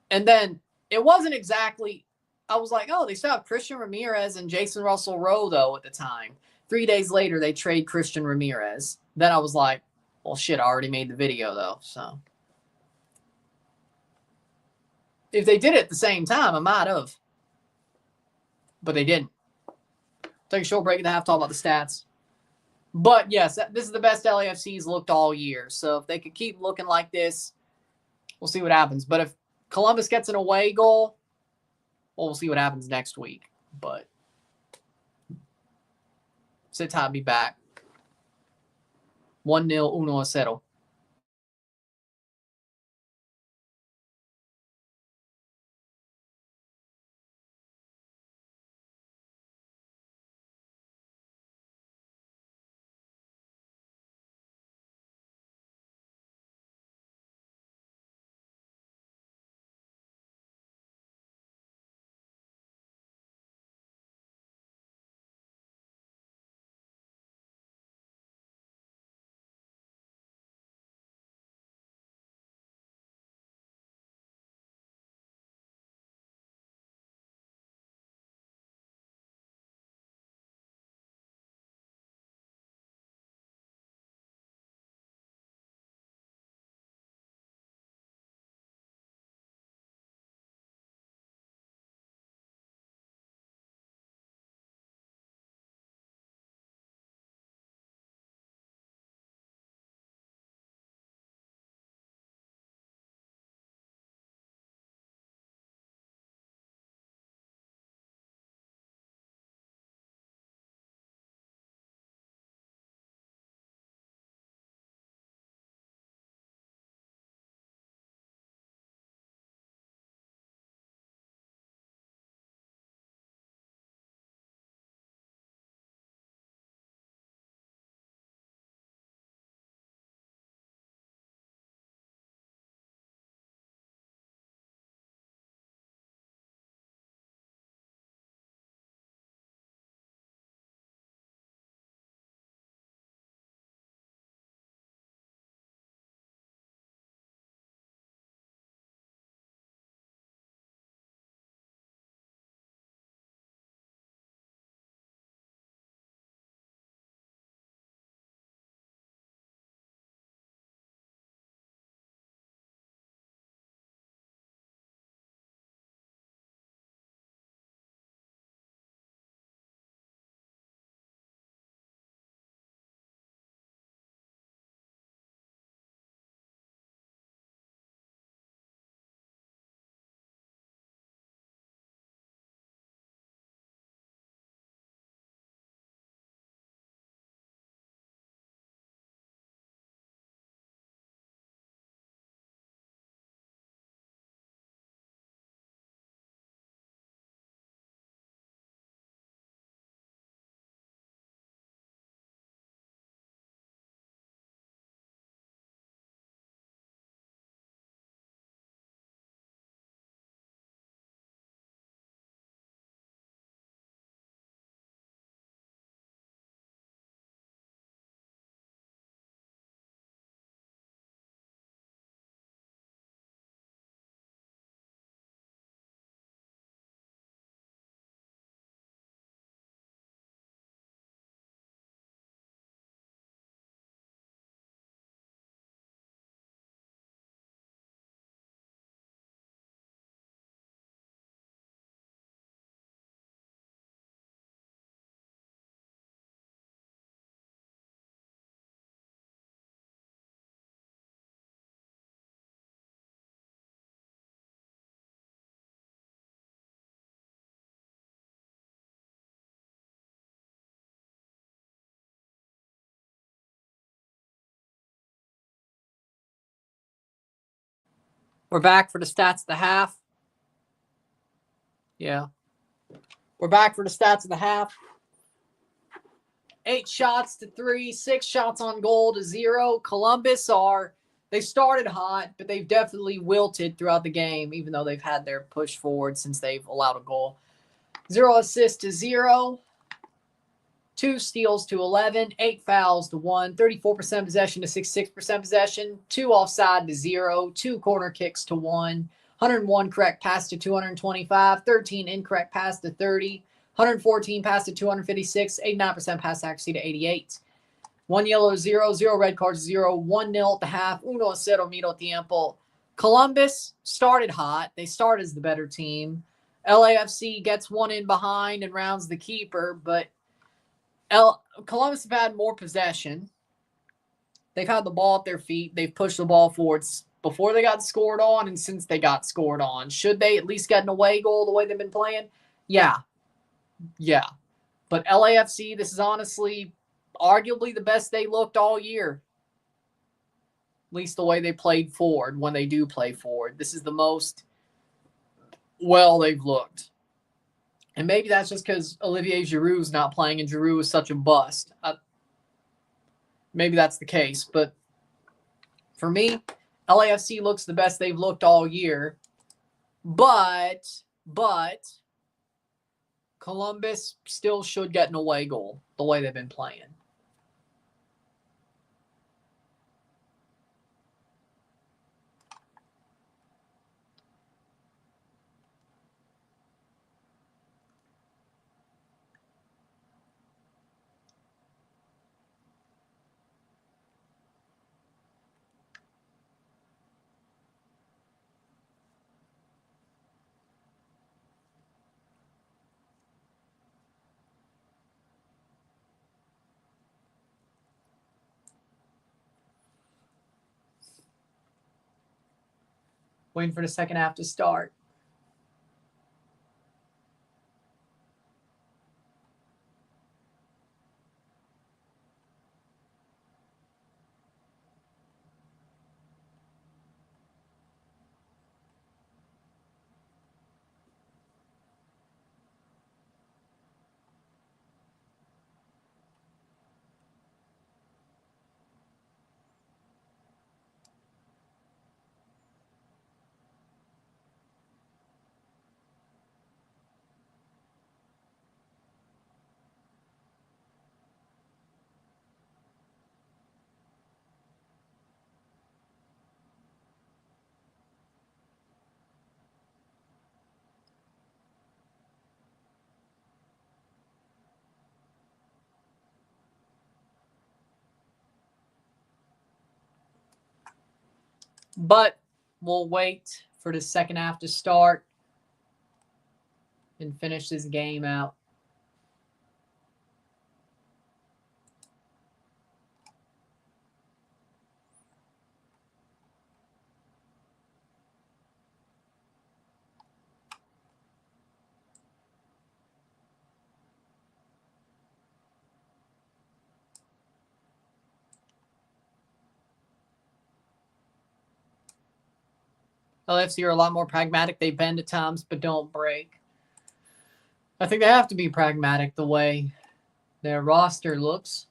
And then it wasn't exactly, I was like, oh, they still have Christian Ramirez and Jason Russell Rowe, though, at the time. 3 days later, they trade Christian Ramirez. Then I was like, Well, shit, I already made the video, though, so. If they did it at the same time, I might have. But they didn't. Take a short break and a half, talk about the stats. But, yes, this is the best LAFC's looked all year. So if they could keep looking like this, we'll see what happens. But if Columbus gets an away goal, well, we'll see what happens next week. But sit tight, be back. 1-0, 1-0. We're back for the stats of the half. Yeah. We're back for the stats of the half. 8 shots to 3, 6 shots on goal to 0. Columbus they started hot, but they've definitely wilted throughout the game, even though they've had their push forward since they've allowed a goal. 0 assists to 0. 2 steals to 11, 8 fouls to 1, 34% possession to 66% possession, 2 offside to 0, 2 corner kicks to 1, 101 correct pass to 225, 13 incorrect pass to 30, 114 pass to 256, 89% pass accuracy to 88. 1 yellow, 0, 0 red cards, 0, 1-0 at the half. 1-0 medio tiempo. Columbus started hot. They start as the better team. LAFC gets one in behind and rounds the keeper, but Columbus have had more possession. They've had the ball at their feet. They've pushed the ball forwards before they got scored on and since they got scored on. Should they at least get an away goal the way they've been playing? Yeah. Yeah. But LAFC, this is honestly arguably the best they looked all year. At least the way they played forward when they do play forward. This is the most well they've looked. And maybe that's just because Olivier Giroud's not playing and Giroud is such a bust. Maybe that's the case. But for me, LAFC looks the best they've looked all year. But Columbus still should get an away goal the way they've been playing. Waiting for the second half to start. But we'll wait for the second half to start and finish this game out. LAFC are a lot more pragmatic. They bend at times, but don't break. I think they have to be pragmatic the way their roster looks.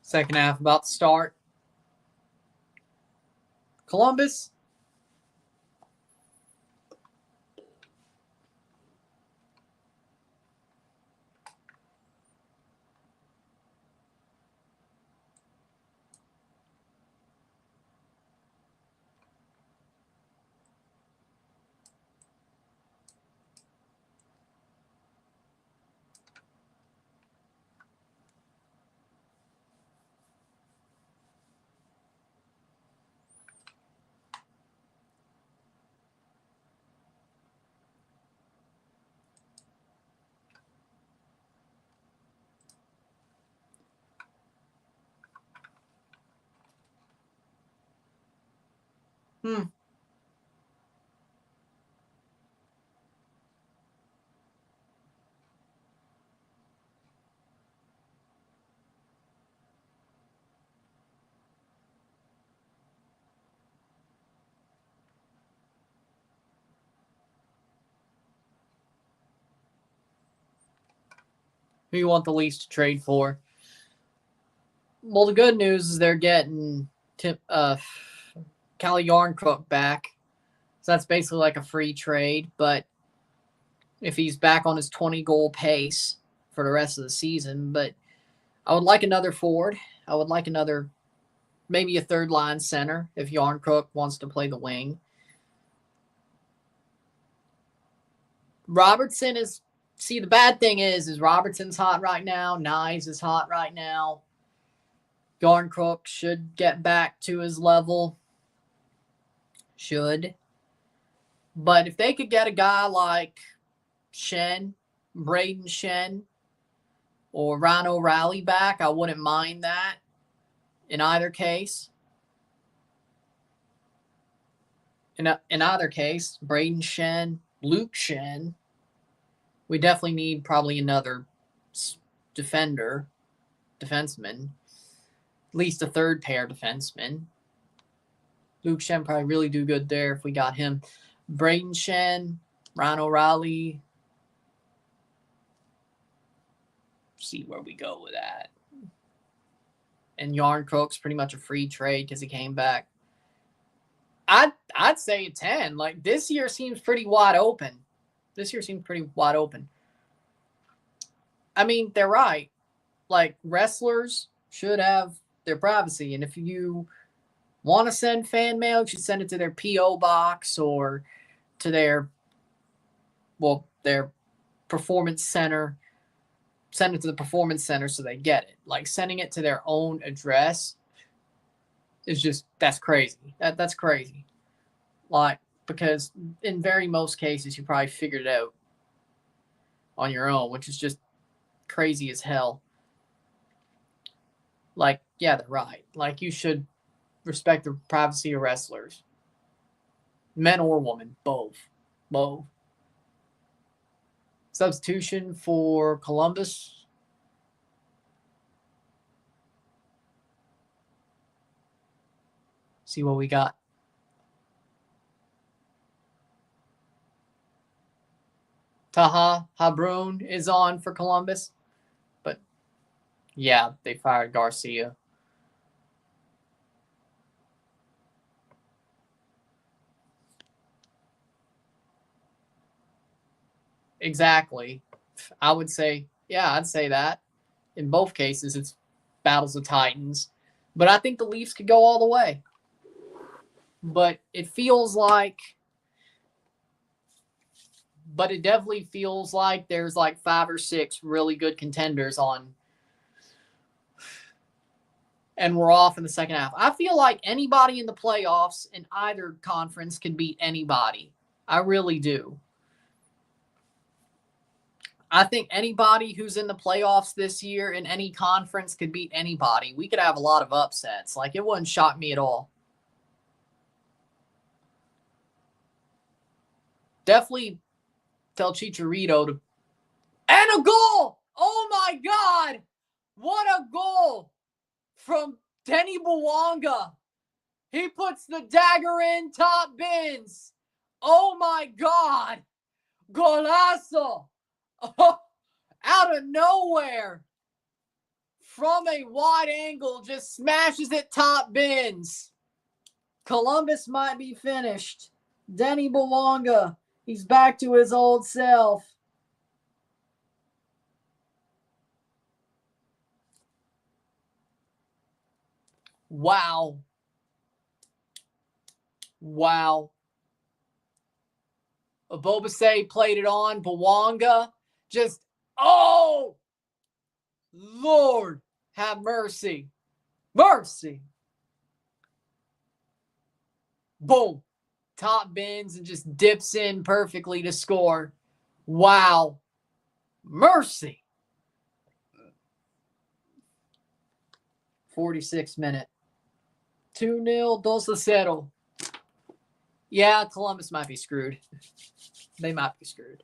Second half about to start. Columbus. Who you want the Leafs to trade for? Well, the good news is they're getting Calle Yarncrook back. So that's basically like a free trade. But if he's back on his 20-goal pace for the rest of the season. But I would like another forward. I would like maybe a third-line center if Yarncrook wants to play the wing. Robertson is... See, the bad thing is Robertson's hot right now. Nyes is hot right now. Yarncrook should get back to his level. Should. But if they could get a guy like Braden Shen, or Ryan O'Reilly back, I wouldn't mind that in either case. In either case, Braden Shen, Luke Shen, we definitely need probably another defenseman, at least a third pair defenseman. Luke Shen probably really do good there if we got him. Braden Shen, Ryan O'Reilly. See where we go with that. And Yarncrook's pretty much a free trade because he came back. I'd say a 10. Like, this year seems pretty wide open. I mean, they're right. Like, wrestlers should have their privacy. And if you want to send fan mail, you should send it to their P.O. box or to their performance center. Send it to the performance center so they get it. Like, sending it to their own address is just, that's crazy. That's crazy. Like, because in very most cases, you probably figured it out on your own, which is just crazy as hell. Like, yeah, they're right. Like, you should respect the privacy of wrestlers. Men or women, both. Substitution for Columbus. See what we got. Taha Habrun is on for Columbus. But, yeah, they fired Garcia. Exactly. I would say, yeah, I'd say that. In both cases, it's battles of titans. But I think the Leafs could go all the way. But it definitely feels like there's like 5 or 6 really good contenders on. And we're off in the second half. I feel like anybody in the playoffs in either conference could beat anybody. I really do. I think anybody who's in the playoffs this year in any conference could beat anybody. We could have a lot of upsets. Like, it wouldn't shock me at all. Definitely tell Chicharito to... And a goal! Oh, my God! What a goal from Denny Bouanga. He puts the dagger in, top bins. Oh, my God! Golazo! Oh, out of nowhere, from a wide angle, just smashes it top bins. Columbus might be finished. Denny Bouanga, he's back to his old self. Wow. Abobase played it on. Bouanga just, oh, Lord, have mercy. Mercy. Boom. Top bins and just dips in perfectly to score. Wow. Mercy. 46 minute. 2-0, 2-0. Yeah, Columbus might be screwed. They might be screwed.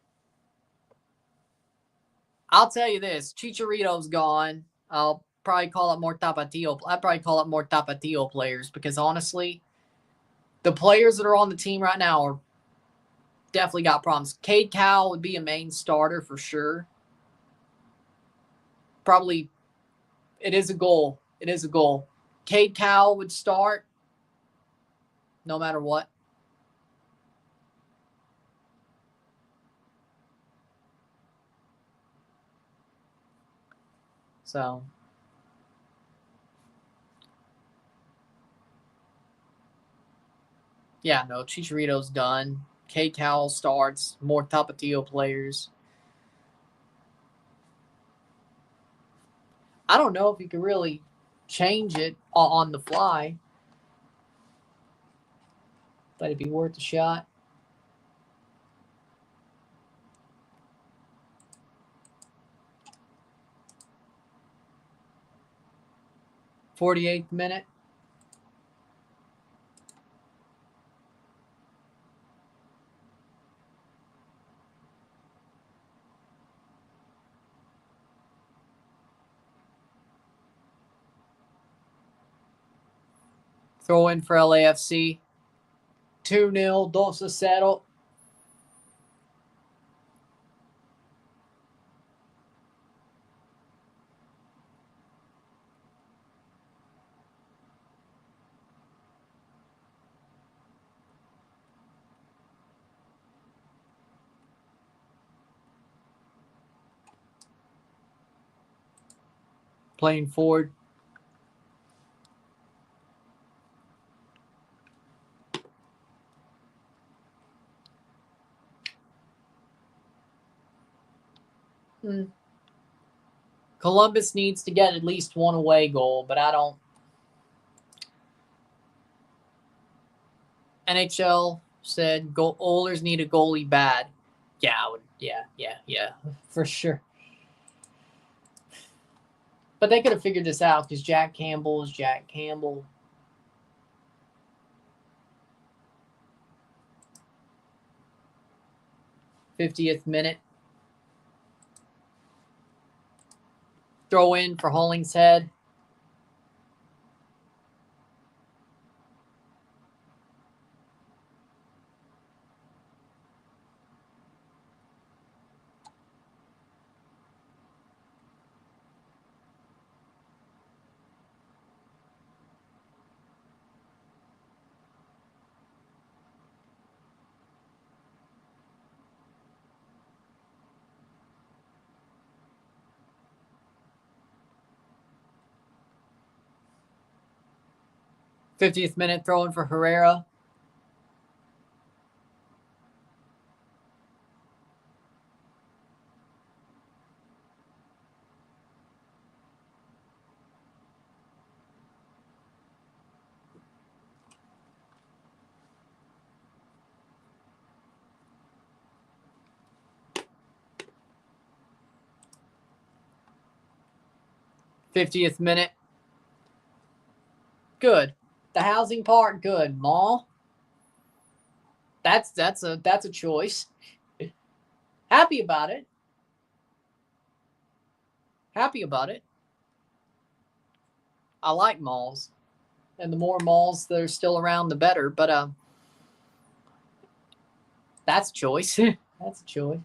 I'll tell you this. Chicharito's gone. I'll probably call it more Tapatio. I'd probably call it more Tapatio players because, honestly, the players that are on the team right now are definitely got problems. Cade Cowell would be a main starter for sure. probably it is a goal. It is a goal. Cade Cowell would start no matter what. So, yeah, no, Chicharito's done. Cade Cowell starts. More Tapatio players. I don't know if you can really change it on the fly, but it'd be worth a shot. '48th minute. Throw in for LAFC. 2-0, 2-0. Playing forward. Columbus needs to get at least one away goal, but I don't. NHL said Oilers need a goalie bad. Yeah, for sure. But they could have figured this out because Jack Campbell is Jack Campbell. '50th minute. Throw in for Hollingshead. '50th minute, throw in for Herrera. '50th minute. Good. The housing part, good. Mall. That's a choice. Happy about it. Happy about it. I like malls. And the more malls that are still around, the better. But that's a choice. That's a choice.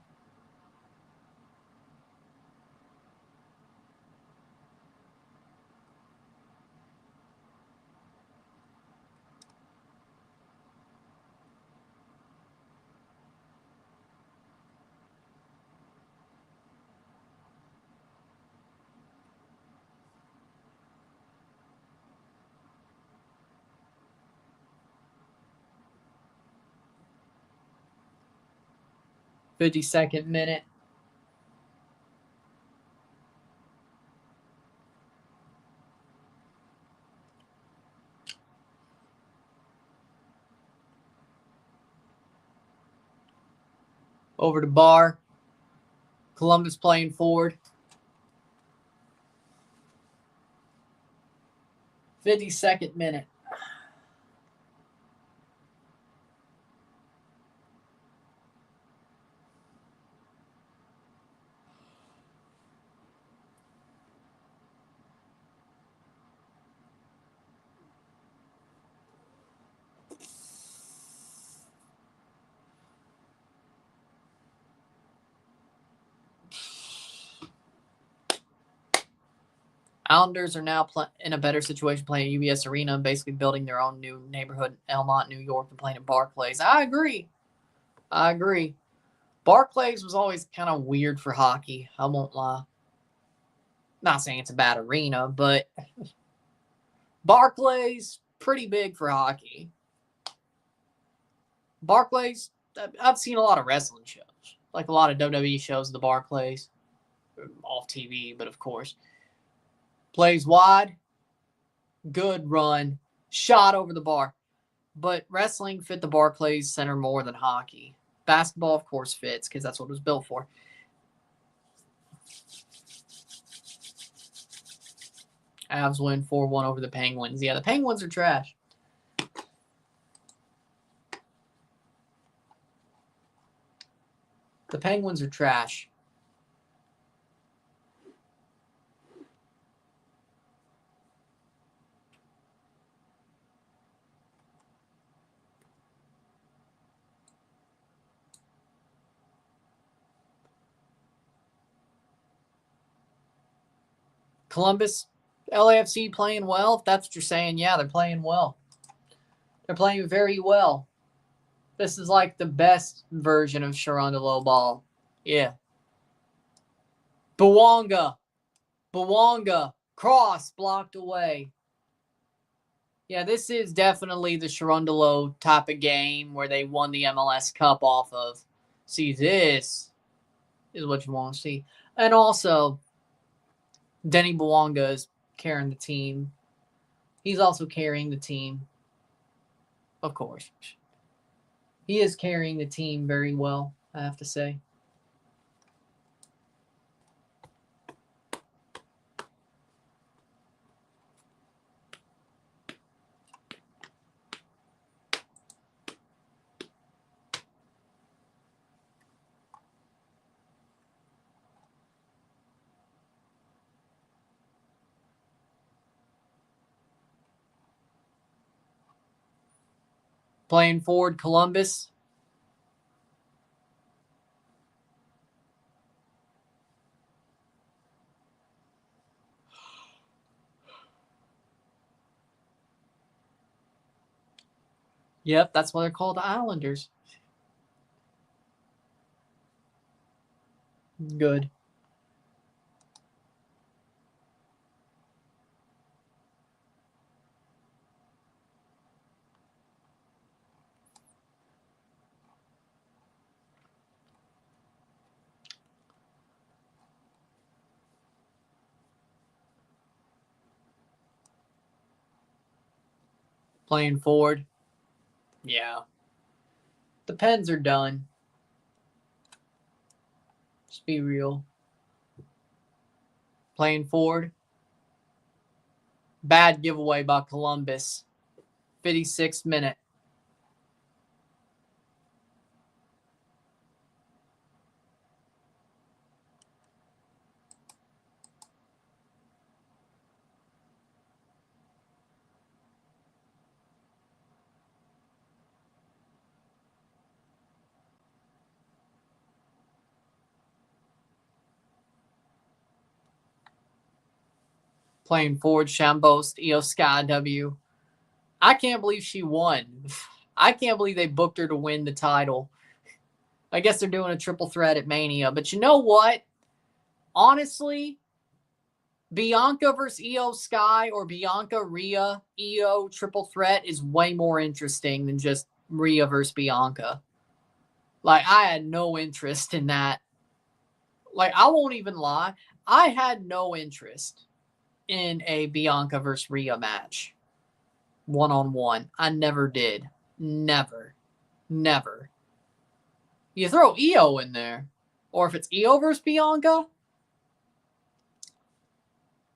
'52nd minute. Over to Bar. Columbus playing forward. 52nd minute. Islanders are now in a better situation playing at UBS Arena and basically building their own new neighborhood in Elmont, New York, and playing at Barclays. I agree. Barclays was always kind of weird for hockey. I won't lie. Not saying it's a bad arena, but Barclays, pretty big for hockey. Barclays, I've seen a lot of wrestling shows, like a lot of WWE shows at the Barclays, off TV, but of course. Plays wide, good run, shot over the bar. But wrestling fit the Barclays Center more than hockey. Basketball, of course, fits because that's what it was built for. Avs win 4-1 over the Penguins. Yeah, the Penguins are trash. The Penguins are trash. Columbus, LAFC playing well. If that's what you're saying, yeah, they're playing well. They're playing very well. This is like the best version of Sharondalo ball. Yeah. Bawanga. Cross blocked away. Yeah, this is definitely the Sharondalo type of game where they won the MLS Cup off of. See, this is what you want to see. And also, Denny Bawanga is carrying the team. He's also carrying the team. Of course. He is carrying the team very well, I have to say. Playing forward, Columbus. Yep, that's why they're called the Islanders. Good. Playing forward. Yeah. The Pens are done. Just be real. Playing forward. Bad giveaway by Columbus. 56th minute. Playing forward, Shambost, Io Sky W. I can't believe she won. I can't believe they booked her to win the title. I guess they're doing a triple threat at Mania. But you know what? Honestly, Bianca versus Io Sky or Bianca, Rhea, Io triple threat is way more interesting than just Rhea versus Bianca. Like, I had no interest in that. Like, I won't even lie. I had no interest in a Bianca versus Rhea match. One-on-one. I never did. Never. You throw Io in there. Or if it's Io versus Bianca.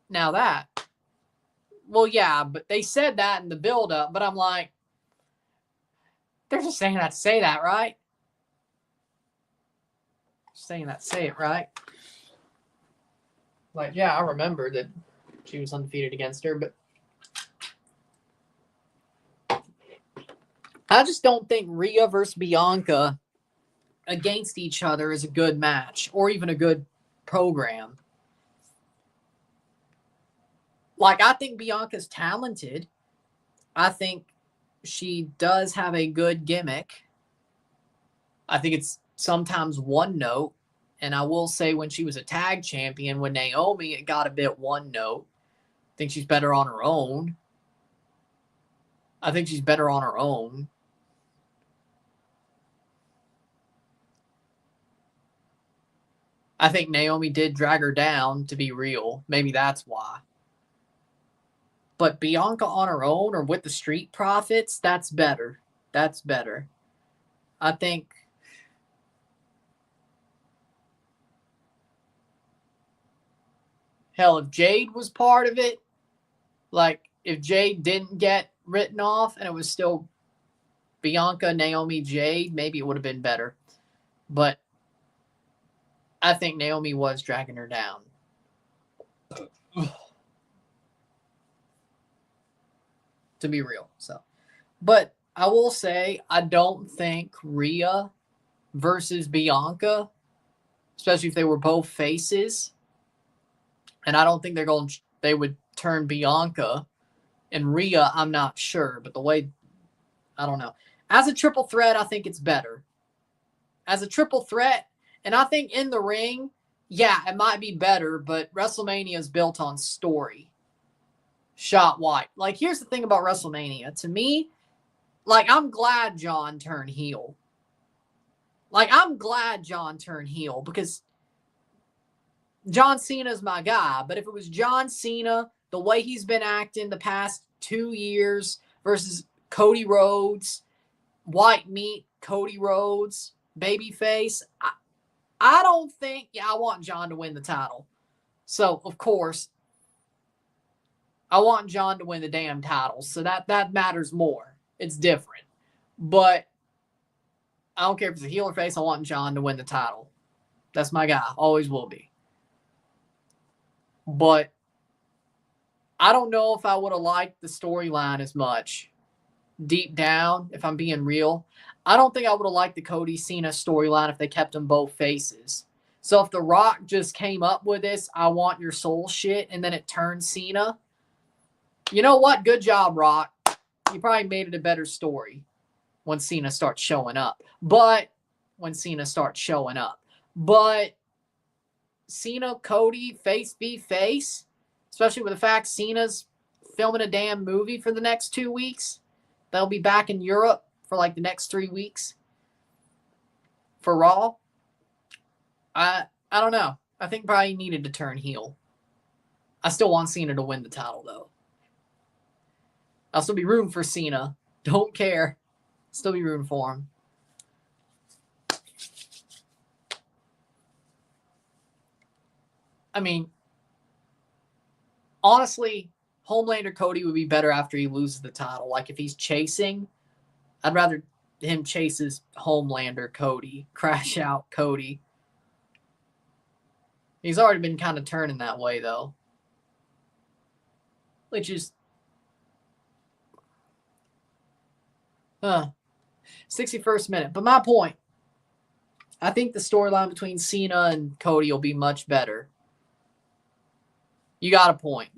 Now that. Well, yeah, but they said that in the build-up. But I'm like, they're just saying that to say that, right? Saying that to say it, right? Like, yeah, I remember that she was undefeated against her, but I just don't think Rhea versus Bianca against each other is a good match or even a good program. Like, I think Bianca's talented. I think she does have a good gimmick. I think it's sometimes one note. And I will say when she was a tag champion with Naomi, it got a bit one note. I think she's better on her own. I think she's better on her own. I think Naomi did drag her down, to be real. Maybe that's why. But Bianca on her own or with the Street Profits, that's better. That's better. I think... Hell, if Jade was part of it, like if Jade didn't get written off and it was still Bianca, Naomi, Jade, maybe it would have been better. But I think Naomi was dragging her down. To be real. So, but I will say, I don't think Rhea versus Bianca, especially if they were both faces, and I don't think they would turn Bianca. And Rhea, I'm not sure, but the way, I don't know. As a triple threat, I think it's better. As a triple threat, and I think in the ring, yeah, it might be better, but WrestleMania is built on story. Shot white. Like, here's the thing about WrestleMania. To me, like, I'm glad John turned heel. Like, I'm glad John turned heel because John Cena's my guy. But if it was John Cena, the way he's been acting the past 2 years versus Cody Rhodes, white meat, Cody Rhodes, babyface, I don't think, I want John to win the title. So, of course, I want John to win the damn title. So that matters more. It's different. But I don't care if it's a heel or face. I want John to win the title. That's my guy. Always will be. But I don't know if I would have liked the storyline as much. Deep down, if I'm being real, I don't think I would have liked the Cody Cena storyline if they kept them both faces. So if The Rock just came up with this, I want your soul shit, and then it turned Cena, you know what? Good job, Rock. You probably made it a better story when Cena starts showing up. But Cena, Cody, face be face, especially with the fact Cena's filming a damn movie for the next 2 weeks. They'll be back in Europe for like the next 3 weeks for Raw. I don't know. I think probably needed to turn heel. I still want Cena to win the title, though. I'll still be rooting for Cena. Don't care. Still be rooting for him. I mean, honestly, Homelander Cody would be better after he loses the title. Like, if he's chasing, I'd rather him chase his Homelander Cody, crash out Cody. He's already been kind of turning that way, though. Which is... 61st minute. But my point, I think the storyline between Cena and Cody will be much better. You got a point.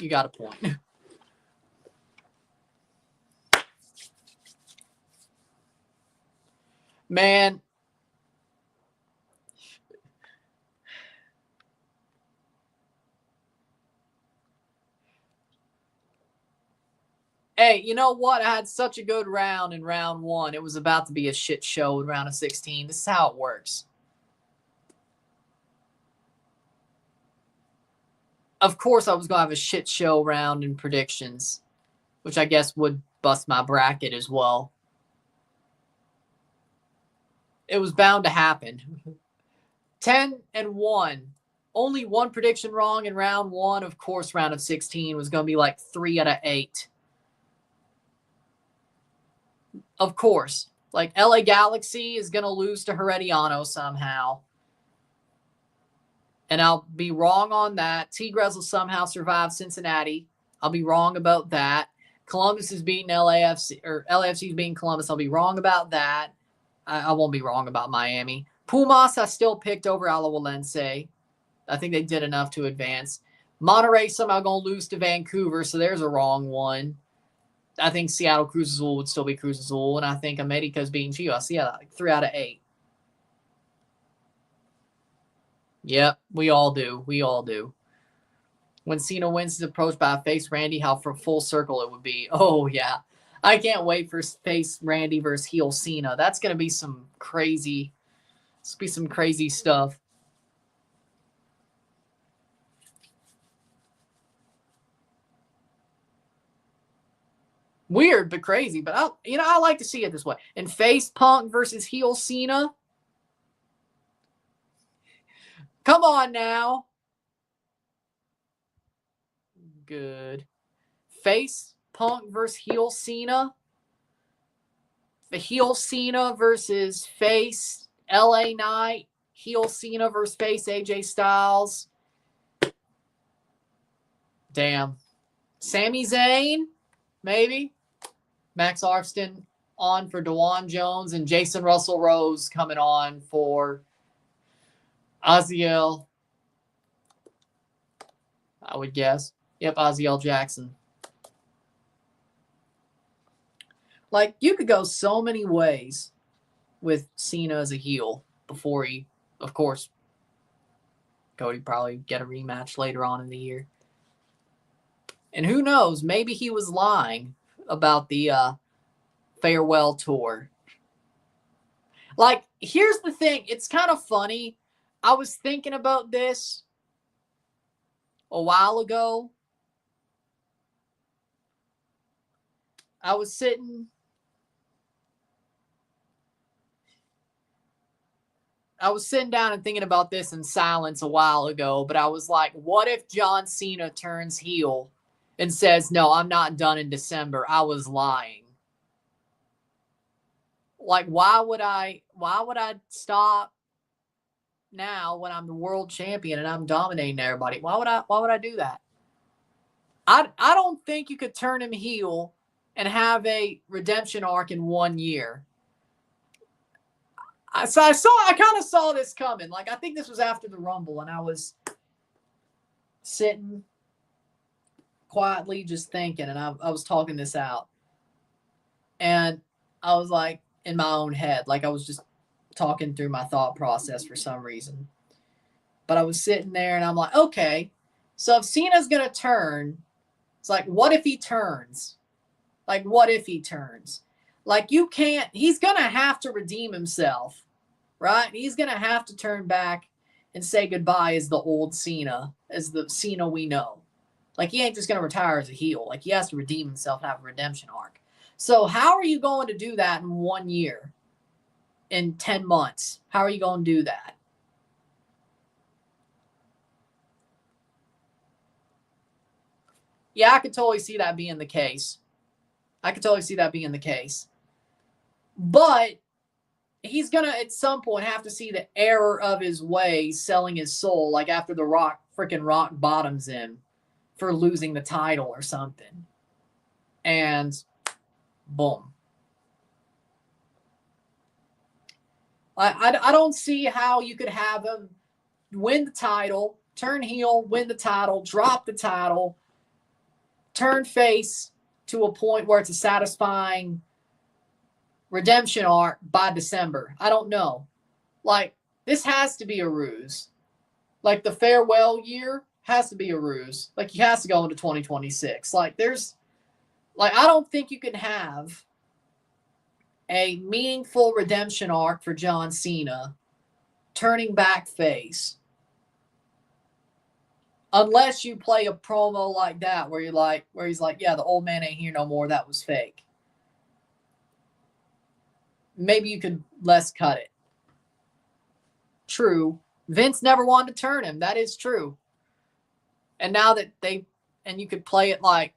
Man. Hey, you know what? I had such a good round in round 1. It was about to be a shit show in round of 16. This is how it works. Of course, I was going to have a shit show round in predictions, which I guess would bust my bracket as well. It was bound to happen. 10-1. Only one prediction wrong in round 1. Of course, round of 16 was going to be like 3 out of 8. Of course. Like, LA Galaxy is going to lose to Herediano somehow. And I'll be wrong on that. Tigres will somehow survive Cincinnati. I'll be wrong about that. Columbus is beating LAFC, or LAFC is beating Columbus. I'll be wrong about that. I won't be wrong about Miami. Pumas I still picked over Alajuelense. I think they did enough to advance. Monterey somehow going to lose to Vancouver, so there's a wrong one. I think Seattle Cruz Azul would still be Cruz Azul, and I think America's beating Chivas. Yeah, like 3 out of 8. Yep, we all do. We all do. When Cena wins his approach by face Randy, how for full circle it would be. Oh, yeah. I can't wait for face Randy versus heel Cena. That's going to be some crazy stuff. Weird, but crazy. But I like to see it this way. And face Punk versus heel Cena. Come on now. Good. Face Punk versus heel Cena. The heel Cena versus face LA Knight. Heel Cena versus face AJ Styles. Damn. Sami Zayn, maybe. Max Arfston on for DeJuan Jones, and Jason Russell Rose coming on for Aziel, I would guess. Yep, Aziel Jackson. Like, you could go so many ways with Cena as a heel before he, of course, Cody probably get a rematch later on in the year. And who knows, maybe he was lying about the farewell tour. Like, here's the thing. It's kind of funny. I was thinking about this a while ago. I was sitting down and thinking about this in silence a while ago, but I was like, what if John Cena turns heel and says, no, I'm not done in December. I was lying. Like, why would I stop now when I'm the world champion and I'm dominating everybody? Why would I do that? I don't think you could turn him heel and have a redemption arc in 1 year. I kind of saw this coming. Like, I think this was after the Rumble, and I was sitting quietly just thinking, and I was talking this out. And I was like, in my own head, like I was just talking through my thought process for some reason. But I was sitting there and I'm like, okay, so if Cena's going to turn, it's like, what if he turns? Like, what if he turns? Like, you can't, he's going to have to redeem himself, right? He's going to have to turn back and say goodbye as the old Cena, as the Cena we know. Like, he ain't just going to retire as a heel. Like, he has to redeem himself and have a redemption arc. So how are you going to do that in 1 year, in 10 months? How are you going to do that? Yeah, I could totally see that being the case. But he's going to, at some point, have to see the error of his ways selling his soul, like after the Rock bottoms him for losing the title or something. And boom. I don't see how you could have him win the title, turn heel, win the title, drop the title, turn face to a point where it's a satisfying redemption arc by December. I don't know. Like, this has to be a ruse. Like, the farewell year has to be a ruse. Like, he has to go into 2026. Like, I don't think you can have a meaningful redemption arc for John Cena turning back face unless you play a promo like that where he's like, yeah, the old man ain't here no more. That was fake. Maybe you could less cut it. True. Vince never wanted to turn him. That is true. And now that you could play it like,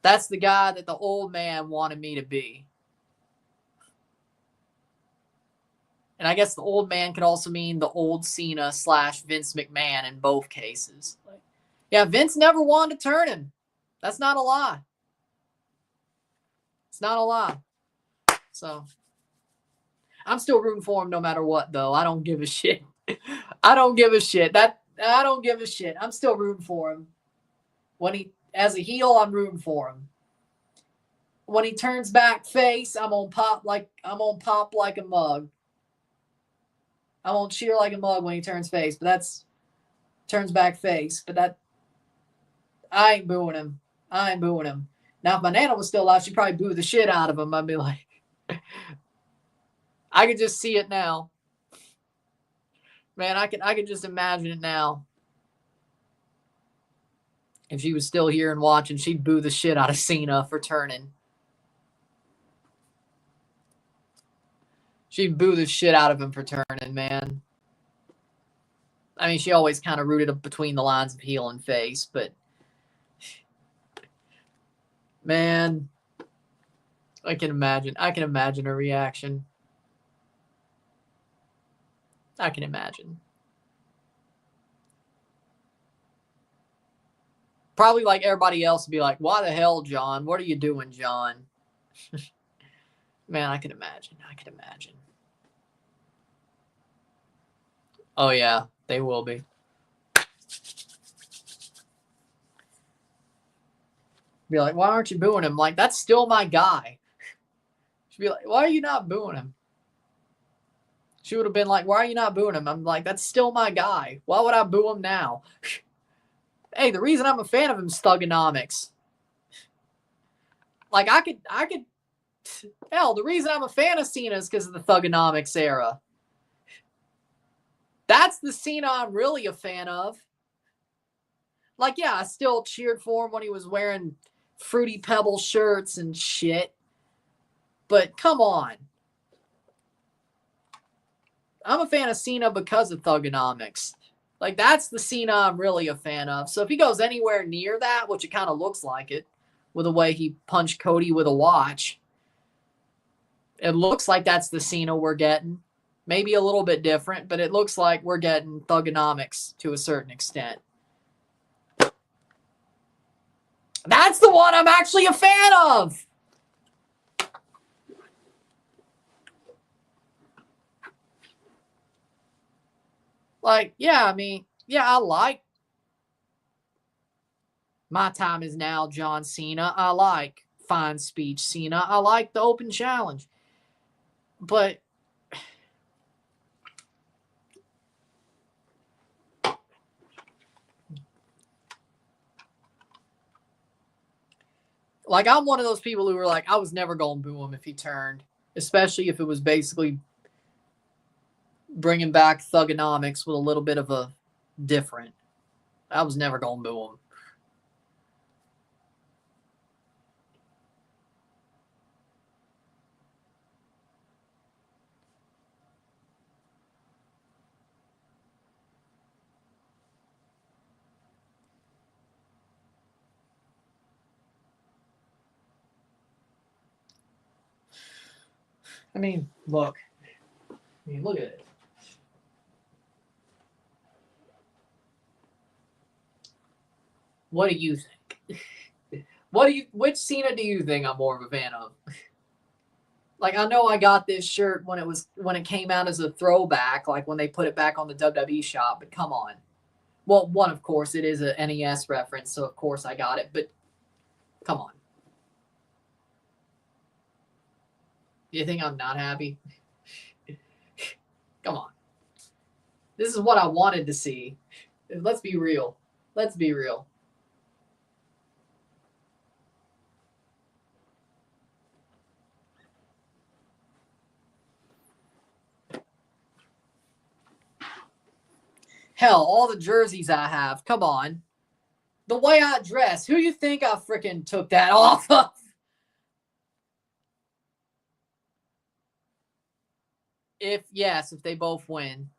that's the guy that the old man wanted me to be. And I guess the old man could also mean the old Cena / Vince McMahon in both cases. Yeah, Vince never wanted to turn him. That's not a lie. It's not a lie. So, I'm still rooting for him no matter what, though. I don't give a shit. I don't give a shit. I don't give a shit. I'm still rooting for him. As a heel, I'm rooting for him. When he turns back face, I'm gonna pop like a mug. I'm gonna cheer like a mug when he turns face, but turns back face. But I ain't booing him. Now, if my Nana was still alive, she'd probably boo the shit out of him. I'd be like, I could just see it now. Man, I could just imagine it now. If she was still here and watching, she'd boo the shit out of Cena for turning. She'd boo the shit out of him for turning, man. I mean, she always kind of rooted up between the lines of heel and face, but man, I can imagine her reaction. I can imagine. Probably like everybody else would be like, why the hell, John? What are you doing, John? Man, I can imagine. Oh, yeah, they will be. Be like, why aren't you booing him? Like, that's still my guy. She'd be like, why are you not booing him? She would have been like, why are you not booing him? I'm like, that's still my guy. Why would I boo him now? Hey, the reason I'm a fan of him is thugonomics. Like, I could, hell, the reason I'm a fan of Cena is because of the thugonomics era. That's the Cena I'm really a fan of. Like, yeah, I still cheered for him when he was wearing Fruity Pebble shirts and shit. But come on. I'm a fan of Cena because of thugonomics. Like, that's the Cena I'm really a fan of. So if he goes anywhere near that, which it kind of looks like it, with the way he punched Cody with a watch, it looks like that's the Cena we're getting. Maybe a little bit different, but it looks like we're getting thugonomics to a certain extent. That's the one I'm actually a fan of. Like, yeah, I mean, yeah, I like My Time Is Now, John Cena. I like Fine Speech Cena. I like the Open Challenge. But like, I'm one of those people who were like, I was never going to boo him if he turned, especially if it was basically bringing back thugonomics with a little bit of a different. I was never going to boo him. I mean, look. Look at it. What do you think? Which Cena do you think I'm more of a fan of? Like, I know I got this shirt when it came out as a throwback, like when they put it back on the WWE shop, but come on. Well, one, of course, it is a NES reference, so of course I got it, but come on. You think I'm not happy? Come on. This is what I wanted to see. Let's be real. Hell, all the jerseys I have. Come on. The way I dress. Who you think I freaking took that off of? If they both win.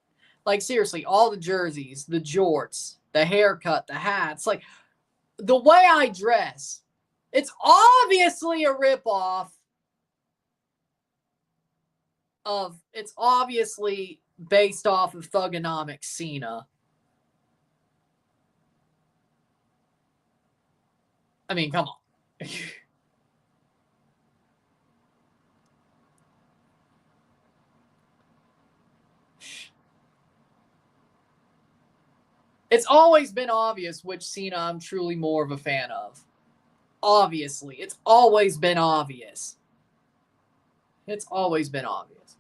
Like, seriously, all the jerseys, the jorts, the haircut, the hats, like, the way I dress, it's obviously a ripoff of, it's obviously based off of Thugonomics Cena. I mean, come on. It's always been obvious which Cena I'm truly more of a fan of. Obviously. It's always been obvious. It's always been obvious.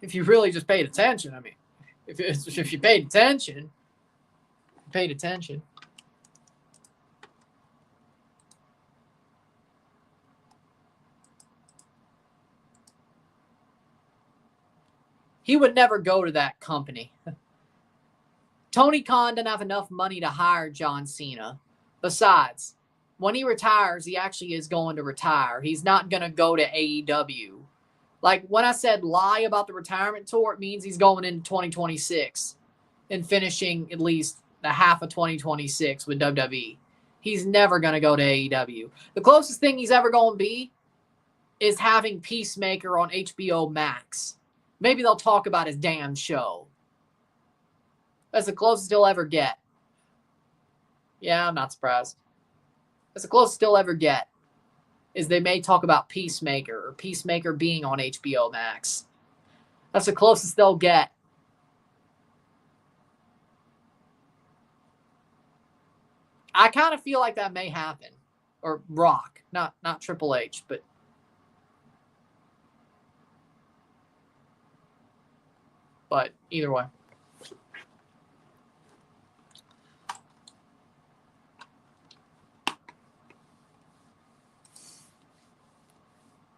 If you really just paid attention, I mean, if you paid attention, he would never go to that company. Tony Khan didn't have enough money to hire John Cena. Besides, when he retires, he actually is going to retire. He's not going to go to AEW. Like, when I said lie about the retirement tour, it means he's going into 2026 and finishing at least the half of 2026 with WWE. He's never going to go to AEW. The closest thing he's ever going to be is having Peacemaker on HBO Max. Maybe they'll talk about his damn show. That's the closest he'll ever get. Yeah, I'm not surprised. That's the closest he'll ever get. Is they may talk about Peacemaker or Peacemaker being on HBO Max. That's the closest they'll get. I kind of feel like that may happen. Or Rock. Not Triple H, but either way.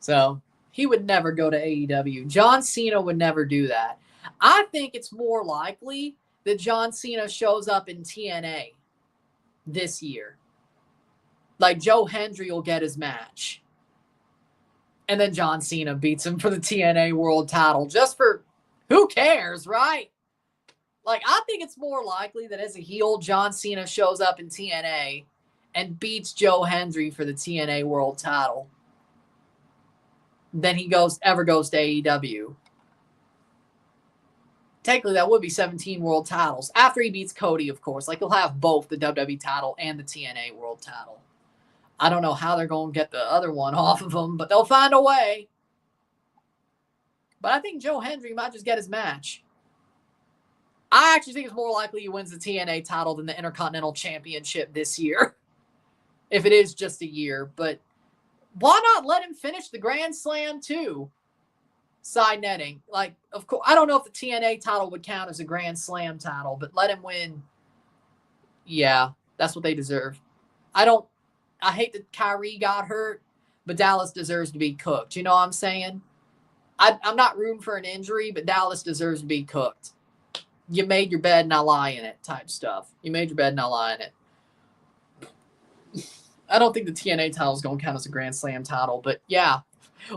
So he would never go to AEW. John Cena would never do that. I think it's more likely that John Cena shows up in TNA this year. Like, Joe Hendry will get his match. And then John Cena beats him for the TNA world title. Just for, who cares, right? Like, I think it's more likely that as a heel, John Cena shows up in TNA and beats Joe Hendry for the TNA world title than he ever goes to AEW. Technically, that would be 17 world titles. After he beats Cody, of course. Like, he'll have both the WWE title and the TNA world title. I don't know how they're going to get the other one off of him, but they'll find a way. But I think Joe Hendry might just get his match. I actually think it's more likely he wins the TNA title than the Intercontinental Championship this year. If it is just a year. But why not let him finish the Grand Slam too? Side netting. Like, of course, I don't know if the TNA title would count as a Grand Slam title, but let him win. Yeah, that's what they deserve. I hate that Kyrie got hurt, but Dallas deserves to be cooked. You know what I'm saying? I'm not rooting for an injury, but Dallas deserves to be cooked. You made your bed, now lie in it type stuff. You made your bed, now lie in it. I don't think the TNA title is going to count as a Grand Slam title, but yeah,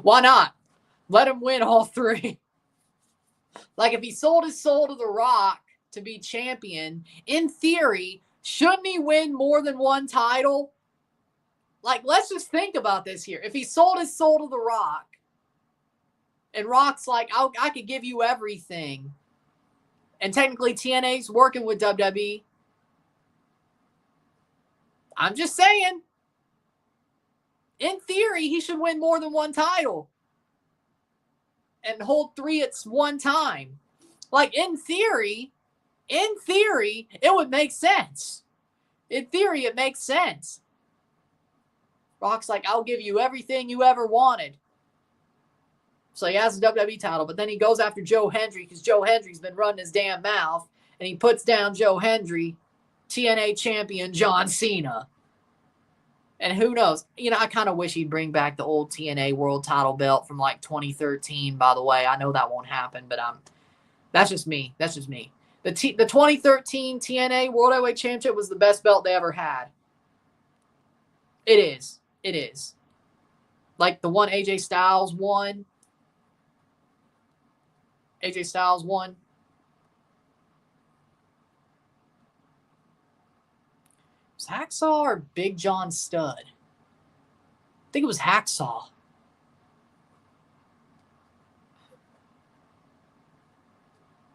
why not? Let him win all three. Like, if he sold his soul to The Rock to be champion, in theory, shouldn't he win more than one title? Like, let's just think about this here. If he sold his soul to The Rock, and Rock's like, I could give you everything, and technically TNA's working with WWE, I'm just saying, in theory, he should win more than one title and hold three at one time. Like, in theory, it would make sense. In theory, it makes sense. Rock's like, I'll give you everything you ever wanted. So he has the WWE title, but then he goes after Joe Hendry because Joe Hendry's been running his damn mouth, and he puts down Joe Hendry, TNA champion John Cena. And who knows? You know, I kind of wish he'd bring back the old TNA world title belt from like 2013, by the way. I know that won't happen, but that's just me. That's just me. The 2013 TNA World Heavyweight Championship was the best belt they ever had. It is. It is. Like the one AJ Styles won. AJ Styles won. Was Hacksaw or Big John Studd? I think it was Hacksaw.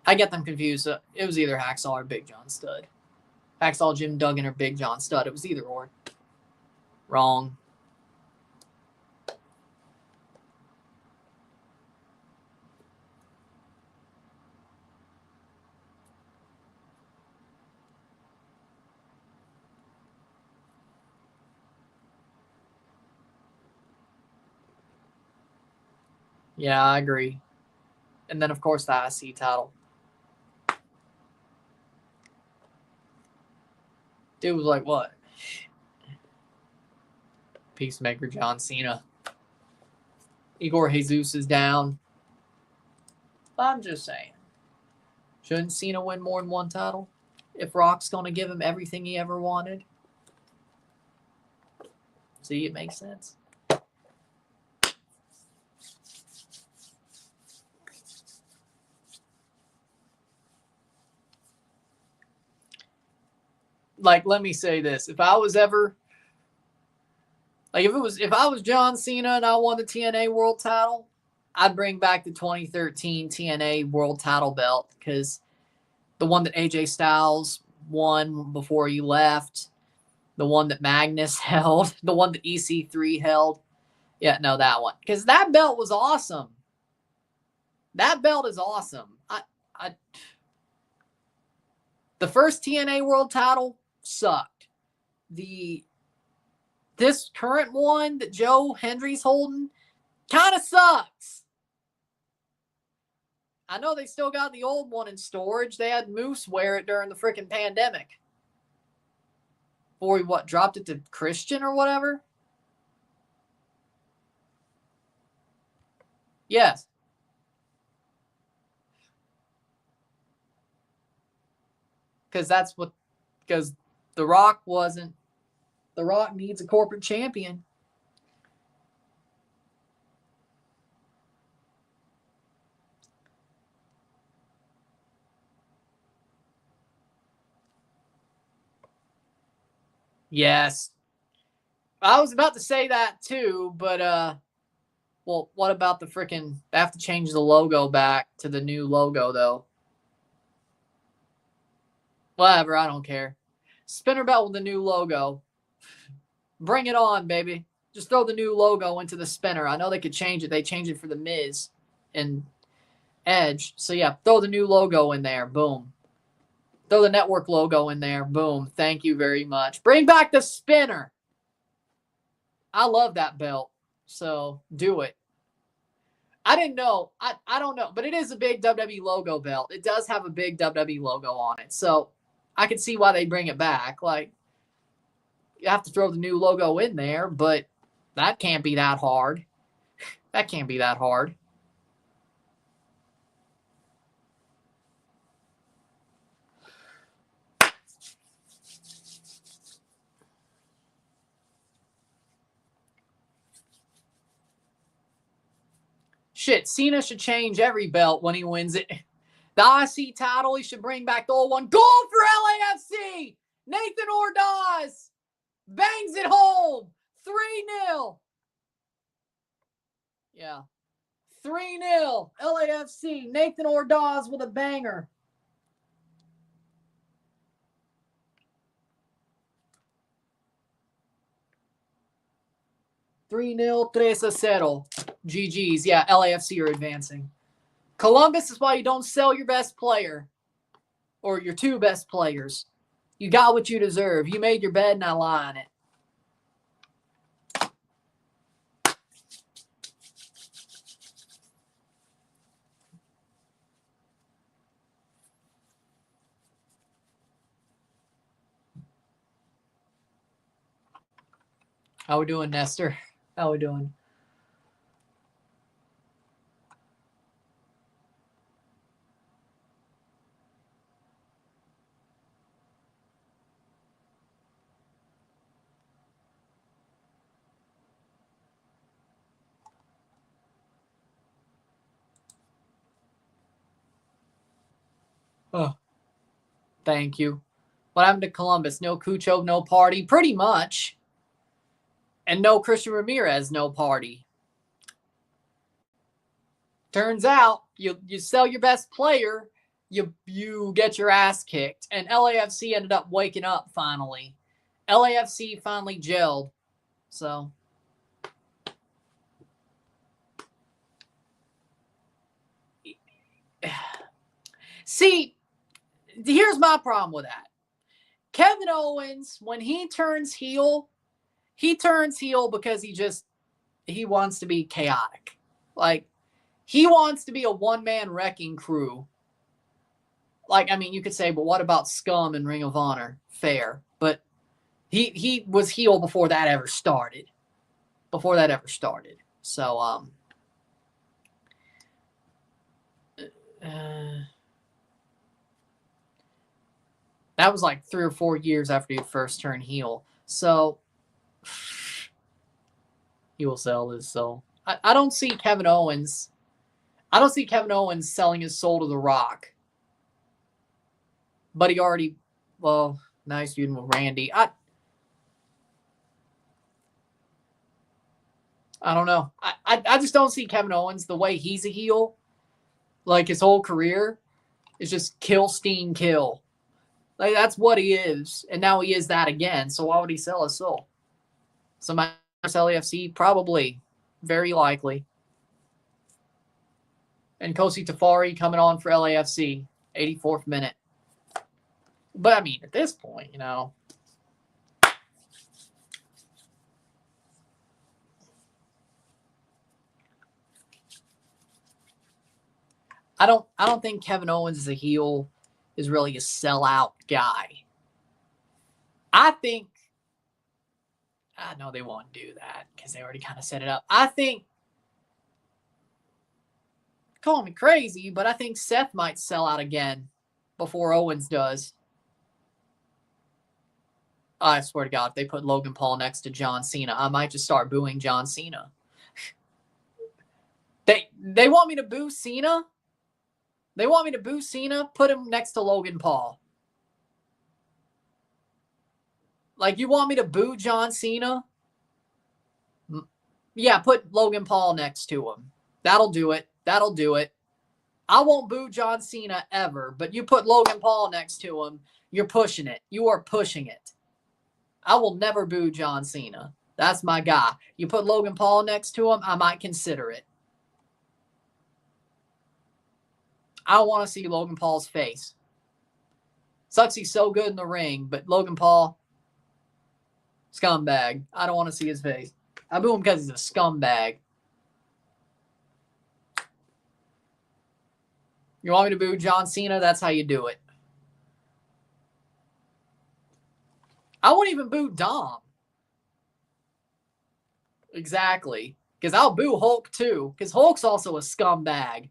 I get them confused. It was either Hacksaw or Big John Studd. Hacksaw Jim Duggan or Big John Studd. It was either or. Wrong. Yeah, I agree. And then, of course, the IC title. Dude was like, what? Peacemaker John Cena. Igor Jesus is down. I'm just saying. Shouldn't Cena win more than one title? If Rock's going to give him everything he ever wanted? See, it makes sense. Like, let me say this. If I was ever... Like, if I was John Cena and I won the TNA World title, I'd bring back the 2013 TNA World title belt, because the one that AJ Styles won before he left, the one that Magnus held, the one that EC3 held. Yeah, no, that one. Because that belt was awesome. That belt is awesome. The first TNA World title sucked. This current one that Joe Hendry's holding kind of sucks. I know they still got the old one in storage. They had Moose wear it during the freaking pandemic. Before he, dropped it to Christian or whatever? Yes. Because The Rock wasn't. The Rock needs a corporate champion. Yes. I was about to say that too, but well, what about the freaking... They have to change the logo back to the new logo, though. Whatever, I don't care. Spinner belt with the new logo. Bring it on, baby. Just throw the new logo into the spinner. I know they could change it. They changed it for the Miz and Edge. So, yeah, throw the new logo in there. Boom. Throw the network logo in there. Boom. Thank you very much. Bring back the spinner. I love that belt. So, do it. I didn't know. I don't know. But it is a big WWE logo belt. It does have a big WWE logo on it. So, I can see why they bring it back. Like, you have to throw the new logo in there, but that can't be that hard. That can't be that hard. Shit, Cena should change every belt when he wins it. The IC title, he should bring back the old one. Goal for LAFC! Nathan Ordaz bangs it home. 3-0. Yeah. 3-0. LAFC. Nathan Ordaz with a banger. $3-0, 3-0. GG's. Yeah, LAFC are advancing. Columbus is why you don't sell your best player or your two best players. You got what you deserve. You made your bed, now lie on it. How we doing, Nestor? How we doing? Oh, thank you. What happened to Columbus? No Cucho, no party? Pretty much. And no Christian Ramirez, no party. Turns out, you sell your best player, you get your ass kicked. And LAFC ended up waking up finally. LAFC finally gelled. So... See, here's my problem with that. Kevin Owens, when he turns heel because he wants to be chaotic. Like, he wants to be a one-man wrecking crew. Like, I mean, you could say, but what about Scum and Ring of Honor? Fair. But he was heel before that ever started. So, that was like 3 or 4 years after he first turned heel. So, he will sell his soul. I don't see Kevin Owens. I don't see Kevin Owens selling his soul to The Rock. But he already, well, nice feuding with Randy. I don't know. I just don't see Kevin Owens the way he's a heel. Like, his whole career is just kill, Steen, kill. Like, that's what he is. And now he is that again. So why would he sell his soul? Somebody sell LAFC? Probably. Very likely. And Kosi Tafari coming on for LAFC. 84th minute. But, I mean, at this point, you know. I don't think Kevin Owens as a heel is really a sellout guy. I think, I know they won't do that because they already kind of set it up. I think, call me crazy, but I think Seth might sell out again before Owens does. I swear to God, if they put Logan Paul next to John Cena, I might just start booing John Cena. They want me to boo Cena? They want me to boo Cena? Put him next to Logan Paul. Like, you want me to boo John Cena? Yeah, put Logan Paul next to him. That'll do it. That'll do it. I won't boo John Cena ever, but you put Logan Paul next to him, you're pushing it. You are pushing it. I will never boo John Cena. That's my guy. You put Logan Paul next to him, I might consider it. I don't want to see Logan Paul's face. Sucks he's so good in the ring, but Logan Paul, scumbag. I don't want to see his face. I boo him because he's a scumbag. You want me to boo John Cena? That's how you do it. I won't even boo Dom. Exactly. Because I'll boo Hulk too. Because Hulk's also a scumbag.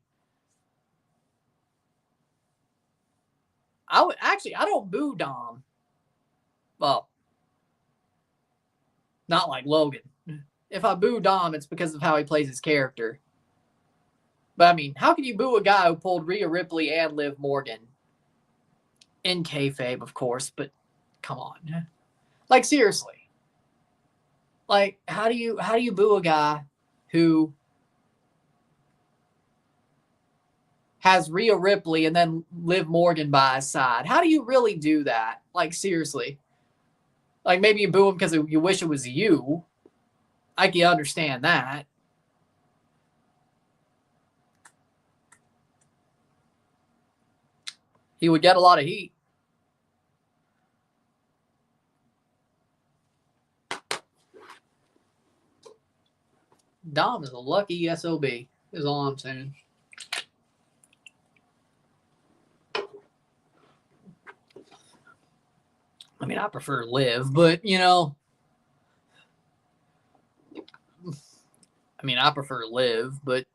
I don't boo Dom. Well, not like Logan. If I boo Dom, it's because of how he plays his character. But I mean, how can you boo a guy who pulled Rhea Ripley and Liv Morgan? In kayfabe, of course, but come on. Like, seriously. Like, how do you boo a guy who has Rhea Ripley and then Liv Morgan by his side? How do you really do that? Like, seriously. Like, maybe you boo him because you wish it was you. I can understand that. He would get a lot of heat. Dom is a lucky SOB, is all I'm saying. I mean, I prefer Liv, but, you know. I mean, I prefer Liv, but.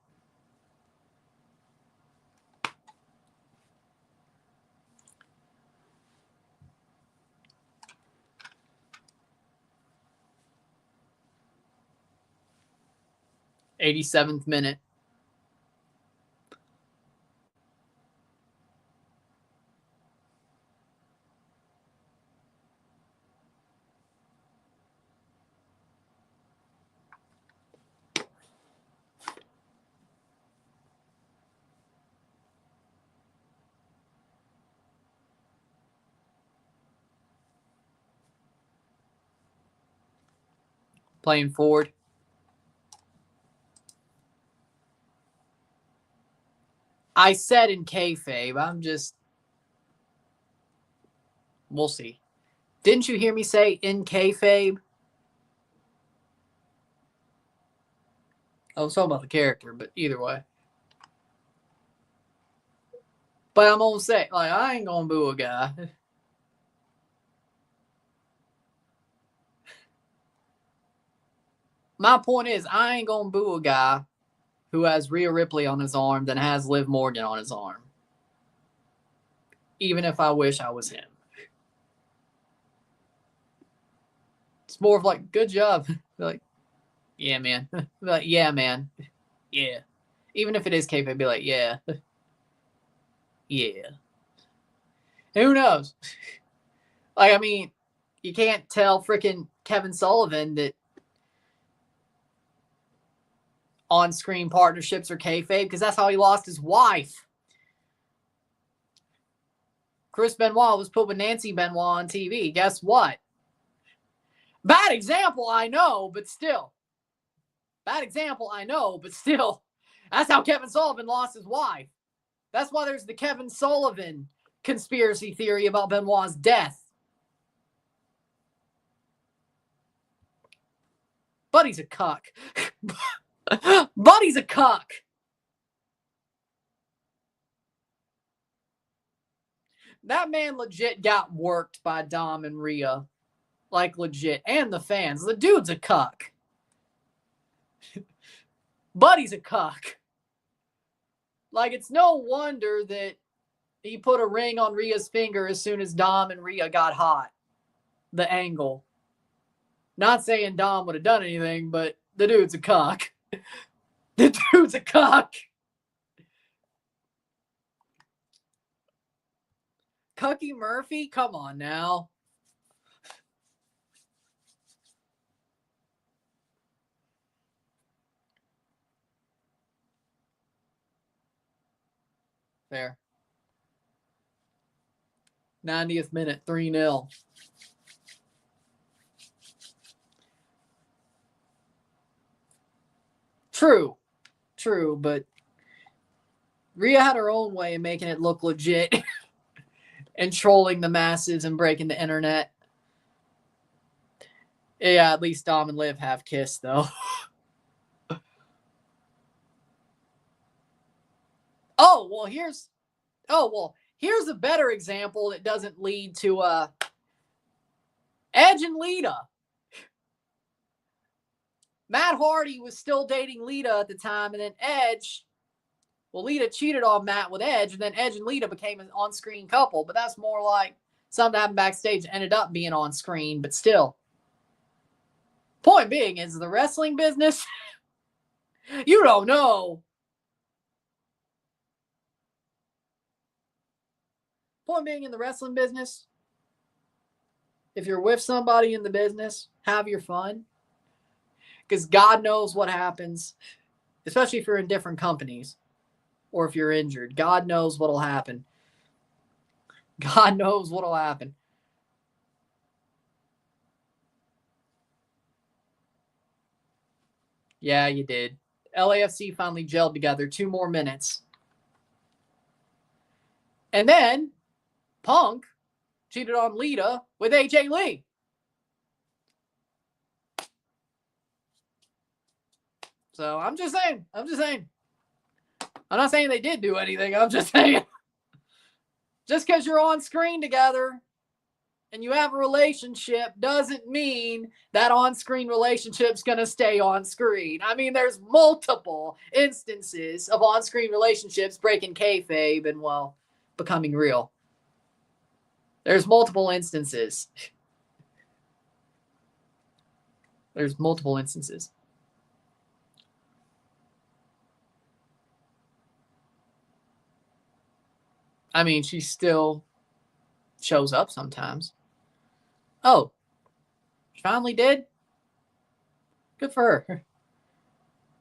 '87th minute. Playing forward. I said in kayfabe. I'm just. We'll see. Didn't you hear me say in kayfabe? I was talking about the character, but either way. But I'm gonna say, like, I ain't gonna boo a guy. My point is, I ain't gonna boo a guy who has Rhea Ripley on his arm than has Liv Morgan on his arm. Even if I wish I was him. It's more of like, good job. Like, yeah, man. Like, yeah, man. Yeah. Even if it is kayfabe, I'd be like, yeah. Yeah. Who knows? Like, I mean, you can't tell freaking Kevin Sullivan that on-screen partnerships are kayfabe because that's how he lost his wife. Chris Benoit was put with Nancy Benoit on TV. Guess what? Bad example, I know, but still. Bad example, I know, but still. That's how Kevin Sullivan lost his wife. That's why there's the Kevin Sullivan conspiracy theory about Benoit's death. Buddy's a cuck. Buddy's a cuck. That man legit got worked by Dom and Rhea. Like, legit. And the fans. The dude's a cuck. Buddy's a cuck. Like, it's no wonder that he put a ring on Rhea's finger as soon as Dom and Rhea got hot. The angle. Not saying Dom would have done anything, but the dude's a cuck. The dude's a cuck. Cucky Murphy? Come on now. Fair. 90th minute, 3-0. True, but Rhea had her own way of making it look legit and trolling the masses and breaking the internet. Yeah, at least Dom and Liv have kissed, though. Here's a better example that doesn't lead to Edge and Lita. Matt Hardy was still dating Lita at the time, and then Lita cheated on Matt with Edge, and then Edge and Lita became an on-screen couple, but that's more like something that happened backstage that ended up being on screen, but still. Point being is the wrestling business, you don't know. Point being in the wrestling business, if you're with somebody in the business, have your fun. Because God knows what happens, especially if you're in different companies or if you're injured. God knows what'll happen. God knows what'll happen. Yeah, you did. LAFC finally gelled together. 2 more minutes. And then Punk cheated on Lita with AJ Lee. So I'm just saying. I'm not saying they did do anything. I'm just saying. Just because you're on screen together and you have a relationship doesn't mean that on-screen relationship's going to stay on screen. I mean, there's multiple instances of on-screen relationships breaking kayfabe and, well, becoming real. There's multiple instances. There's multiple instances. I mean, she still shows up sometimes. Oh, she finally did? Good for her.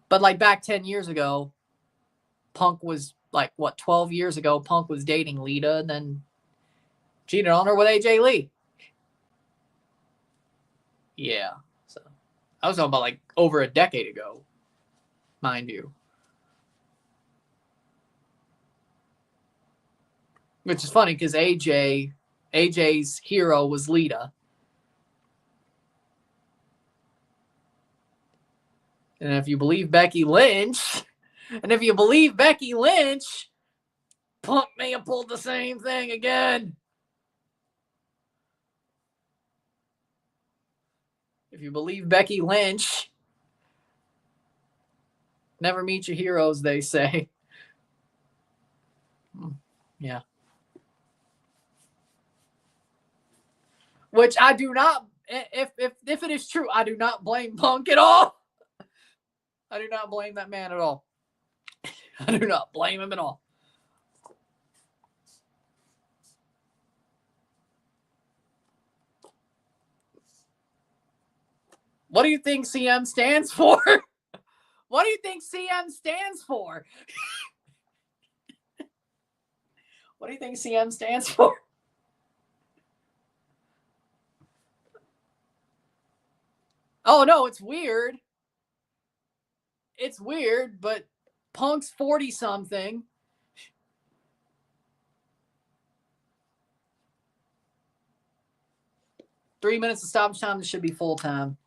But like back 10 years ago, Punk was like, 12 years ago, Punk was dating Lita and then cheated on her with AJ Lee. Yeah. So I was talking about like over a decade ago, mind you. Which is funny because AJ's hero was Lita. And if you believe Becky Lynch, Punk may have pulled the same thing again. If you believe Becky Lynch, never meet your heroes, they say. Yeah. Which I do not, if it is true, I do not blame Punk at all. I do not blame that man at all. I do not blame him at all. What do you think CM stands for? What do you think CM stands for? What do you think CM stands for? Oh, no, it's weird. It's weird, but Punk's 40-something. Three minutes of stoppage time. This should be full time.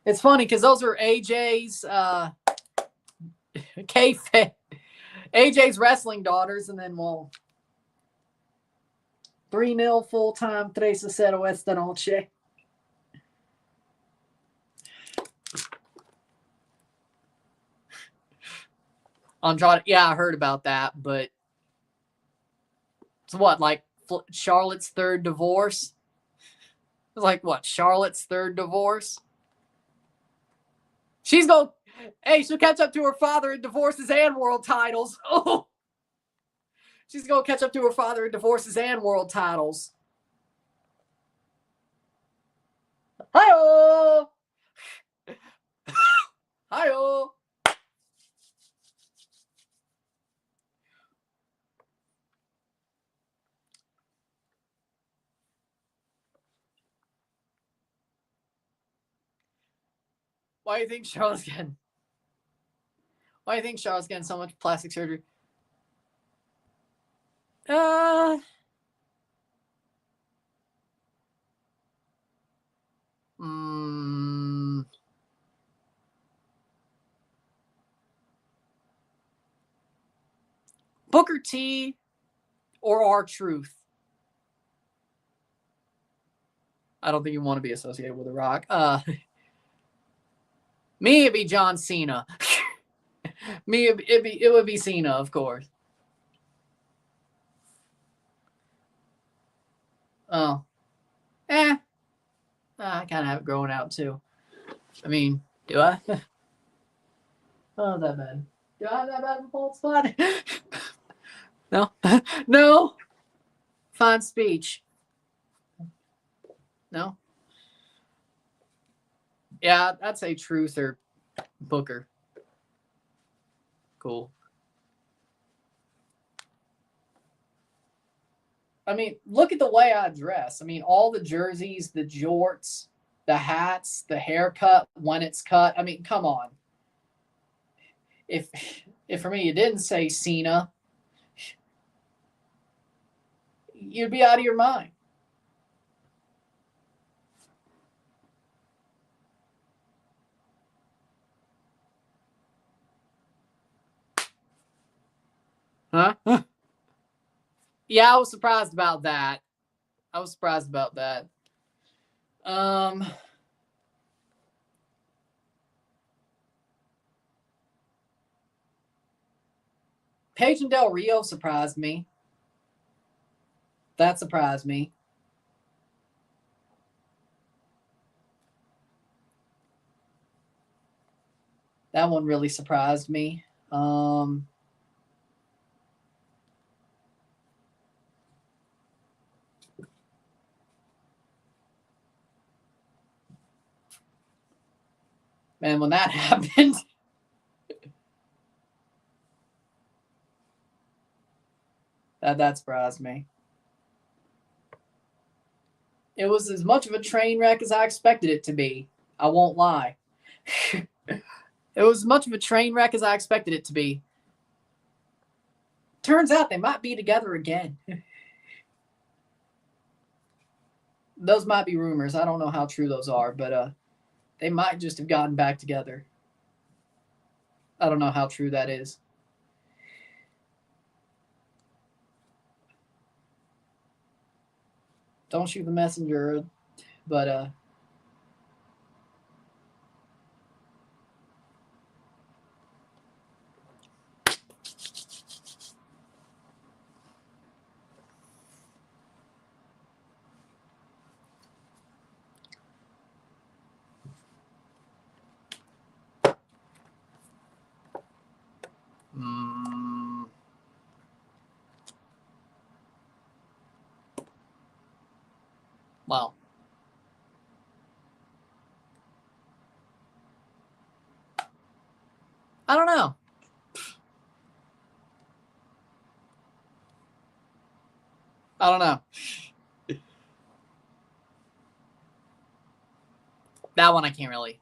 It's funny because those are AJ's AJ's wrestling daughters, and then we'll 3-0 full time. 3-0 esta noche. Andrade, yeah, I heard about that, but it's what, like Charlotte's third divorce? It's like what, Charlotte's third divorce? She's going, hey, she'll catch up to her father in divorces and world titles. Oh, she's going to catch up to her father in divorces and world titles. Hi-oh! Hi-oh! Why do you think Charlotte's getting so much plastic surgery? Booker T or R-Truth? I don't think you want to be associated with The Rock. Me, it'd be John Cena. Me, it would be Cena, of course. Oh. I kind of have it growing out, too. I mean, do I? Oh, that bad. Do I have that bad of a bald spot? No. No. Fine speech. No. Yeah, I'd say Truth or Booker. Cool. I mean, look at the way I dress. I mean, all the jerseys, the jorts, the hats, the haircut when it's cut. I mean, come on. If for me you didn't say Cena, you'd be out of your mind. Huh? Yeah, I was surprised about that. Paige and Del Rio surprised me. That surprised me. That one really surprised me. Man, when that happened, that surprised me. It was as much of a train wreck as I expected it to be. I won't lie. It was as much of a train wreck as I expected it to be. Turns out they might be together again. Those might be rumors. I don't know how true those are, but they might just have gotten back together. I don't know how true that is. Don't shoot the messenger, but wow. I don't know. I don't know. That one I can't really.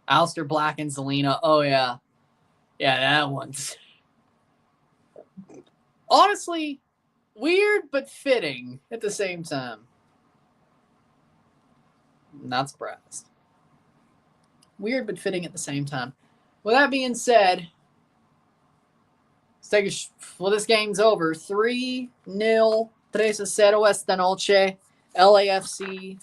Alistair Black and Zelina. Oh, yeah. Yeah, that one's honestly weird but fitting at the same time. Not surprised. Weird but fitting at the same time. With that being said, let's take well, this game's over. 3-0, 3-0 esta noche. LAFC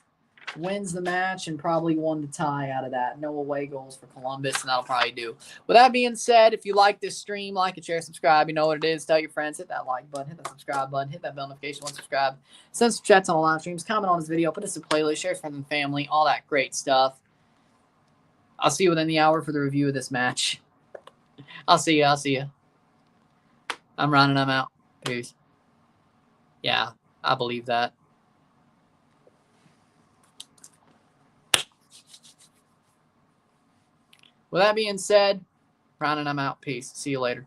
wins the match and probably won the tie out of that. No away goals for Columbus, and that'll probably do. With that being said, if you like this stream, like it, share, subscribe. You know what it is. Tell your friends. Hit that like button. Hit that subscribe button. Hit that bell notification once subscribed. Send some chats on the live streams. Comment on this video. Put us in a playlist. Share with friends and family. All that great stuff. I'll see you within the hour for the review of this match. I'll see you. I'll see you. I'm running. I'm out. Peace. Yeah, I believe that. With that being said, Ron and I'm out. Peace. See you later.